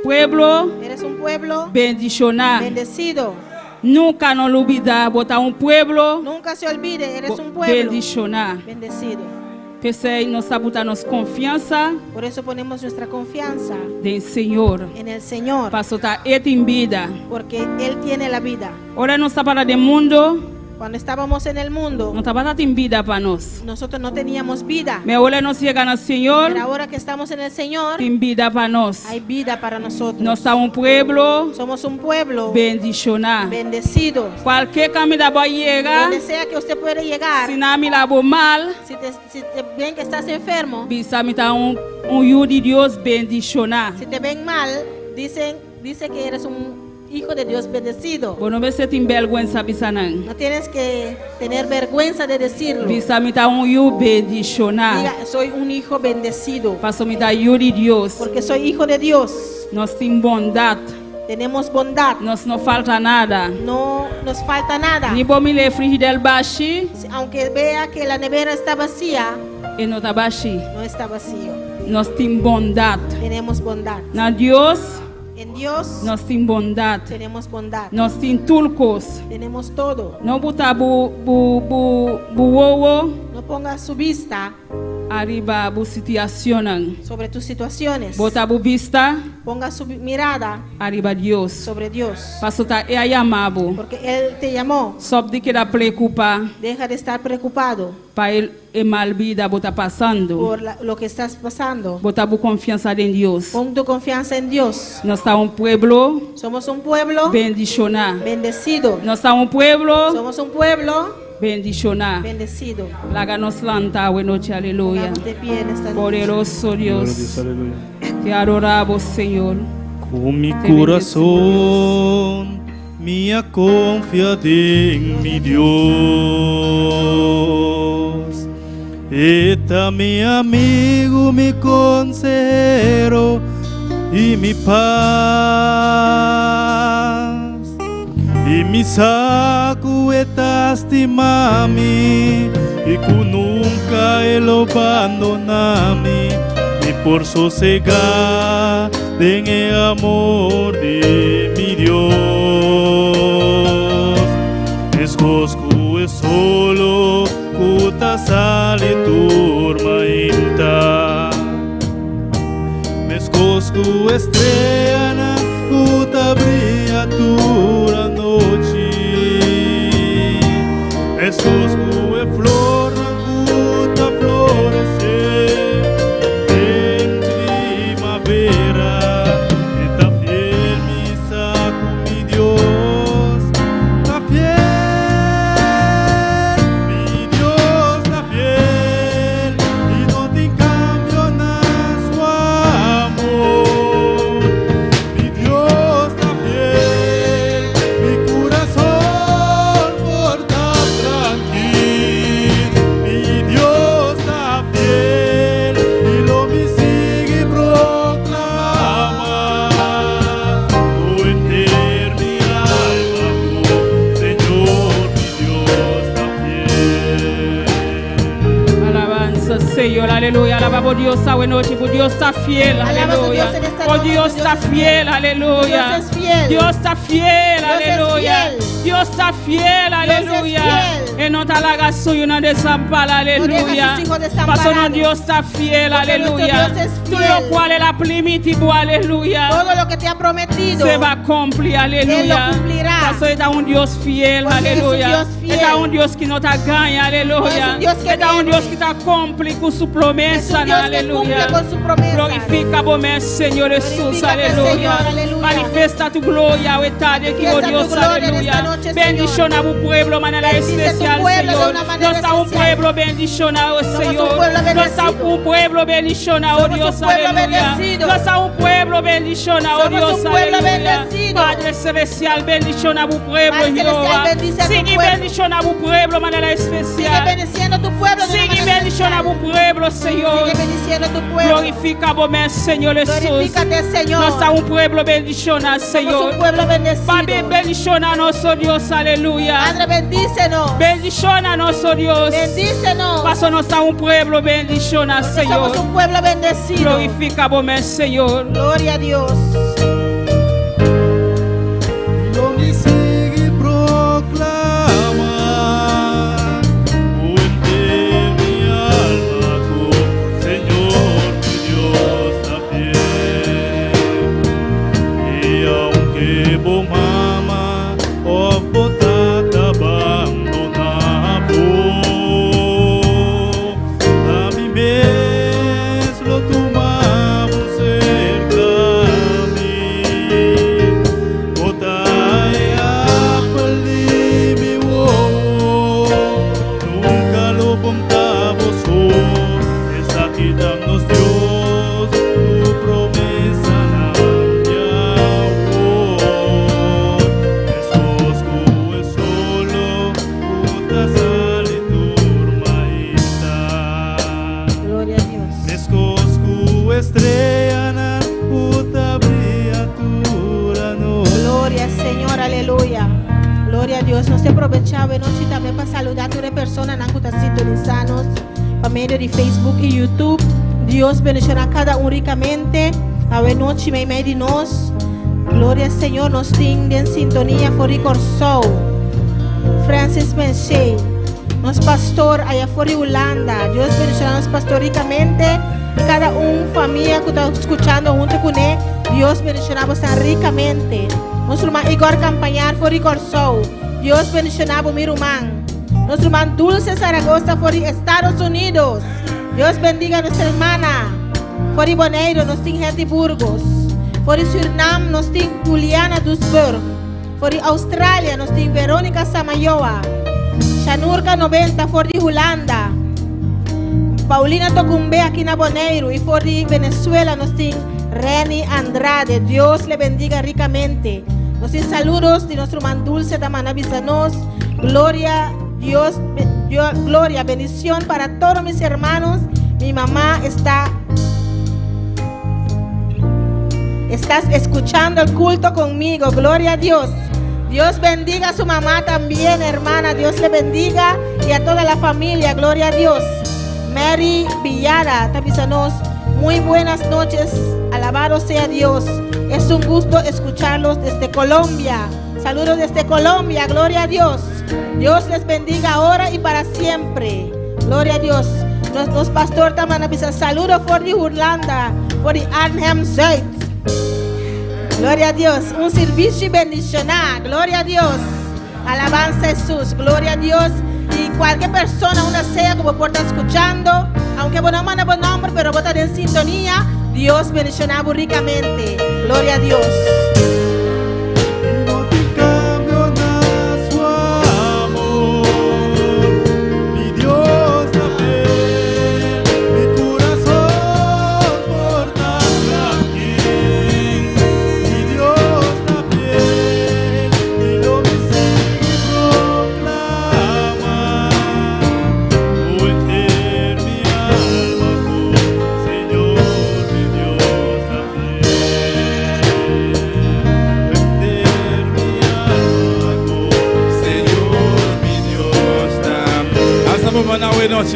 pueblo eres un pueblo bendicionar. bendecido. Nunca no olvidar, botar pueblo Nunca se olvide, eres un pueblo bendicionar. bendecido. Pensei, nós botar nossa confiança Por eso ponemos nuestra confianza em Senhor. en el Señor, Para soltar em vida. porque Él tiene la vida. Ora não está para do mundo, Cuando estábamos en el mundo, não estava em vida para nós. nosotros no teníamos vida. Mas agora nós chegamos no Senhor, Pero ahora que estamos en el Señor, tem vida para nós. hay vida para nosotros. Nós somos pueblo Somos un pueblo bendicionado. bendecido. Qualquer caminho da boa chega, Donde sea que usted puede llegar, se não me lavo mal, si te ven que estás enfermo, bisa me tá hijo de Deus bendicionado. si te ven mal, dice que eres un hijo de Dios bendecido. Bom, não você tem vergonha, bisa não. No tienes que tener vergüenza de decirlo. Bisa me tá hijo bendicionado. Diga, soy un hijo bendecido. Passo me tá hijo de Deus. Porque soy hijo de Dios. Nós temos bondade. Tenemos bondad. Nós não falta nada. No nos falta nada. Ni bom me frigideira baixo, Aunque vea que la nevera está vacía, e não está baixo. no está vacío. Nós temos bondade. Tenemos bondad. Na Deus, En Dios nós temos bondade. tenemos bondad. Nós temos tulcos. Tenemos todo. Não botar bu No ponga su vista arriba bu situação. sobre tus situaciones. Botar bu vista Ponga su mirada arriba Deus. sobre Dios. Passo tá é amado. Porque Él te llamó. Só de que da preocupa Deja de estar preocupado para ele e mal vida botar passando. por lo que estás pasando. Botar bu confiança em Deus. Pon tu confianza en Dios. Nós estamos pueblo Somos un pueblo bendicionado. bendecido. Nós estamos pueblo Somos un pueblo bendicionado. bendecido. Laga nos lanta buena noche, aleluya. Pongamos de pie en esta noche. Poderoso Dios, te adoramos, Señor. Com mi Te coração, minha confiança em mi Deus. E também amigo, mi consejero e mi paz. E mi saco estimami e que nunca ele abandonami e por sossegar en el amor de mi Dios. Es cosco es solo cuta sale tormenta. Es cosco estrella cuta brilla toda noche. Es cosco es flor cuta florecer en primavera. Está fiel mi saco mi Dios, está fiel, mi Dios está fiel y no te cambio nada su amor. Mi Dios está fiel, mi corazón porta tranquilo. Mi Dios está fiel y lo me sigue proclama. Oh, entera mi alma, oh, Señor, mi Dios está fiel. Alabanza, Señor, aleluya. Alabamos Dios esta buena noche, por Dios está fiel, Alabamos a aleluya. Dios en esta Oh, noche, Dios Dios está es fiel, aleluya. Dios es fiel. Dios está fiel, Dios es aleluya. fiel. Dios está fiel, aleluya. fiel. Y no te la suyo, no desampara, aleluya. a sus hijos desamparados. Pasó, no, Dios está fiel, Porque nuestro aleluya. Dios es Tú fiel. lo cual es la primitivo, aleluya. Todo lo que te ha prometido, Se va a cumplir, aleluya. Él lo cumplirá. Pastor, está un Dios fiel, Porque es un aleluya. Dios fiel. Está un Dios que no te gana, aleluya. Es un Dios que Está un viene. Dios que te cumple con su es promesa, un Dios que aleluya. cumple con su promesa. Glorifica vos, Señor Jesús, Glorifícate, aleluya. Señor, aleluya. Manifiesta tu gloria, o estado aquí, oh Manifiesta tu Dios, gloria en aleluya. esta noche, Bendición a tu pueblo de manera Bendice tu especial, pueblo de Señor. una manera No está un especial. pueblo bendicionado, Somos un Señor. pueblo No está bendecido. un pueblo bendicionado, Somos Dios, un pueblo aleluya. bendecido. No está un pueblo bendicionado, Somos Dios, un pueblo aleluya. bendecido. Padre celestial, bendición a tu pueblo, Padre celestial, Jehová. bendice a tu Sigue pueblo. bendición a tu pueblo de manera Sigue especial. bendiciendo tu pueblo de una Sigue manera bendición a especial. tu pueblo, Señor. Sigue bendiciendo tu pueblo. Glorifica vos, Señor Jesús. Glorifícate, Señor. Nós está un pueblo bendicionado, Somos Señor. un pueblo bendecido. Padre, bendición a nuestro Dios, aleluya. Padre, bendícenos. Bendición a nuestro Dios. Bendícenos. Paso no está un pueblo bendicionado, Porque Señor. somos un pueblo bendecido. Glorifica vos, Señor. Gloria a Dios. Lo me sigue proclama, oh, entera mi alma, oh, Señor, mi Dios está fiel. Y aunque vos mama, oh, botada abandonada, Gloria a Dios. Nos aprovechamos noche también para saludar a todas las personas que están sintonizados por medio de Facebook y YouTube. Dios bendicionará a cada uno ricamente. A ver noche me de nos. Gloria al Señor. Nos tiene en sintonía por Ricorso. Francis Menche. Nos pastor allá fuera de Holanda. Dios bendicionará a nos pastor ricamente. Y cada una familia que está escuchando junto con él. Dios bendicionará ricamente. Nuestro hermano Igor Campañar por Ricorso. Dios bendicionará a mi hermano. Nuestro hermano Dulce Zaragoza por Estados Unidos. Dios bendiga a nuestra hermana. Por Bonaire nos tiene gente Burgos. Por Surinam nos tiene Juliana Duisburg. Por Australia nos tiene Verónica Samayoa. Chanurka 90 por Holanda. Paulina Tocumbe aquí en Bonaire. Y por Venezuela nos tiene Reni Andrade. Dios le bendiga ricamente. Nos tiene saludos de nuestro hermano Dulce de Manabizanos. Gloria Dios, gloria, bendición para todos mis hermanos. Mi mamá estás escuchando el culto conmigo. Gloria a Dios. Dios bendiga a su mamá también, hermana. Dios le bendiga y a toda la familia. Gloria a Dios. Mary Villara, Tabizanos. Muy buenas noches. Alabado sea Dios. Es un gusto escucharlos desde Colombia. Saludos desde Colombia. Gloria a Dios. Dios les bendiga ahora y para siempre. Gloria a Dios. Los pastores también avisan saludos por Holanda, por Arnhem Zuid. Gloria a Dios. Un servicio bendicional. Gloria a Dios. Alabanza a Jesús. Gloria a Dios. Y cualquier persona, una sea como por estar escuchando, aunque no manda buen nombre, pero votar en sintonía, Dios bendicionará ricamente. Gloria a Dios.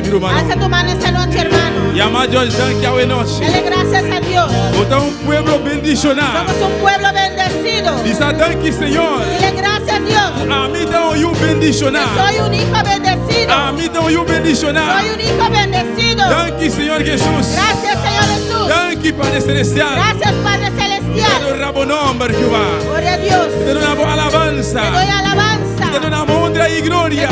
Alza tu mano esta noche, hermano. Dale gracias a Dios. Somos un pueblo bendecido. Dile gracias a Dios. Soy un hijo bendecido. Soy un hijo bendecido. Gracias, Señor Jesús. Gracias, Padre Celestial. Gloria a Dios. Te doy alabanza. Te doy honra y gloria.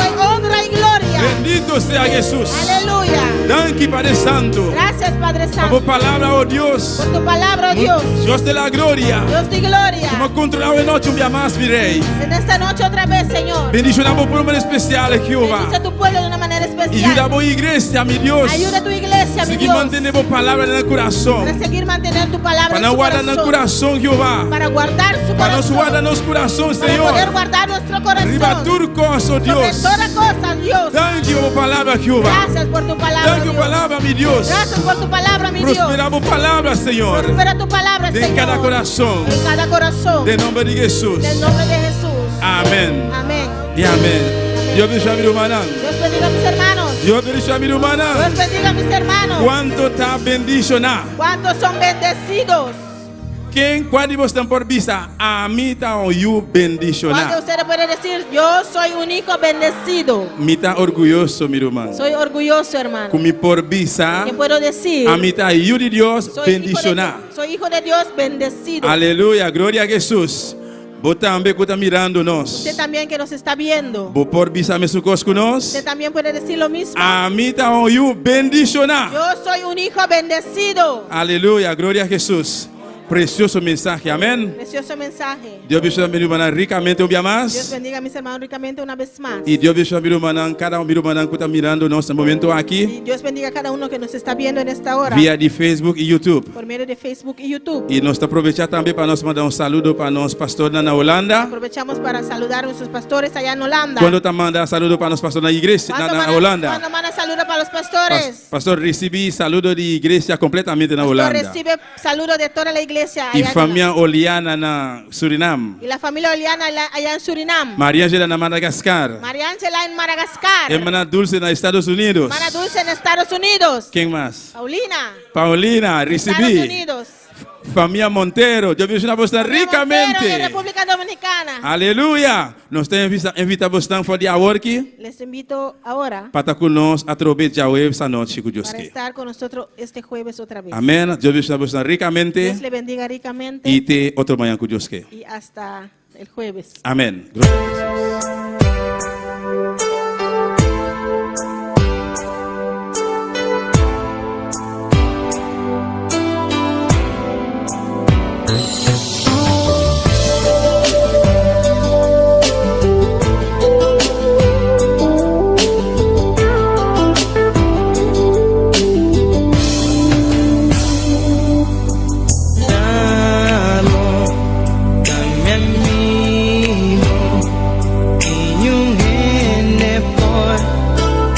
Bendito sea Jesús. Aleluya. Danke, Padre Santo. Gracias, Padre Santo. Por palabra, oh Dios. Por tu palabra, oh Dios. Dios de la gloria. Dios de gloria. Como controlado en noche un día más, mi rey. En esta noche otra vez, Señor. Bendicionamos por un manera especial, Jehová. Bendice a tu pueblo de una manera especial. Y ayuda a tu iglesia, mi Dios. Ayuda a tu iglesia, mi seguir Dios. manteniendo palabra en el corazón. Para seguir manteniendo tu palabra en su guardar en el corazón, Jehová. Para guardar su para corazón. Para guardar nuestro corazón, Señor. Para poder guardar nuestro corazón. Arriba tu cosa, Dios. Sobre toda cosa, Dios. Thank you por palabra, Jehová. Gracias por tu palabra, Thank you, Dios. palabra, mi Dios. Gracias por tu palabra, mi Dios. Prospera tu palabra, Señor. Prospera tu palabra, Señor. En cada corazón. En cada corazón. En nombre de Jesús. En nombre de Jesús. Amén. Amén. Y amén. Dios bendiga a mi hermana. Dios bendiga a mis hermanos. Dios bendiga a mi hermana. Dios bendiga a mis hermanos. ¿Cuánto está bendicionado? ¿Cuántos son bendecidos? ¿Quién cuando están por vista? A mí está yo bendicionado. Cuando usted puede decir, yo soy un hijo bendecido. Me está orgulloso, mi hermano. Soy orgulloso, hermano. Con mi por vista. ¿Qué puedo decir? A mí está yo de Dios bendicionado. Soy hijo de Dios bendecido. Aleluya, gloria a Jesús. Vos también que está mirándonos. Usted también que nos está viendo. Vos por vista me sucos con nos. Usted también puede decir lo mismo. A mí está yo bendicionado. Yo soy un hijo bendecido. Aleluya, gloria a Jesús. Precioso mensaje, amén. Precioso mensaje. Dios bendiga a mi hermana ricamente un día más. Dios bendiga a mis hermanos ricamente una vez más. Y Dios bendiga a mi hermana, cada mi hermana que está mirando en este momento aquí. Y Dios bendiga a cada uno que nos está viendo en esta hora. Vía de Facebook y YouTube. Por medio de Facebook y YouTube. Y nos aprovechamos también para nos mandar un saludo para los pastores en Holanda. Aprovechamos para saludar a nuestros pastores allá en Holanda. Cuando te manda saludo para los pastores en la iglesia en Holanda. Cuando manda saludo para los pastores. Pastor recibí saludo de iglesia completamente en Holanda. Recibe saludo de toda la iglesia iglesia Y allá familia Oliana na Surinam. y la familia Oliana allá en Surinam. María Angela na Madagascar. María Ángela en Madagascar. Hermana Dulce na Estados Unidos. Hermana Dulce en Estados Unidos. ¿Quién más? Paulina. Paulina, Estados recibí. Unidos. Familia Montero, yo bendiciono a Montero ricamente. de República Dominicana. Aleluya. Nós temos invitamos tan for dia work Les invito ahora para estar conosco através de Yahweh essa noite com Deus. para estar con nosotros este jueves otra vez. Amém. Deus bendiciono ricamente Dios le bendiga ricamente e te outro manhã com Deus. y hasta el jueves. Amém.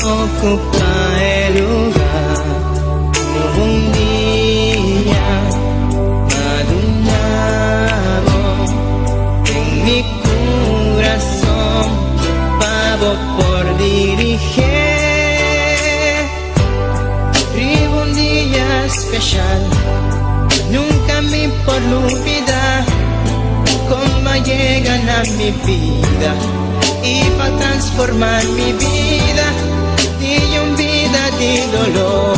Ocupa el lugar como un día madurado en mi corazón, pavo por dirigir. Vivo un día especial, nunca me por olvidar cómo llegan a mi vida y para transformar mi vida. Y un vida de dolor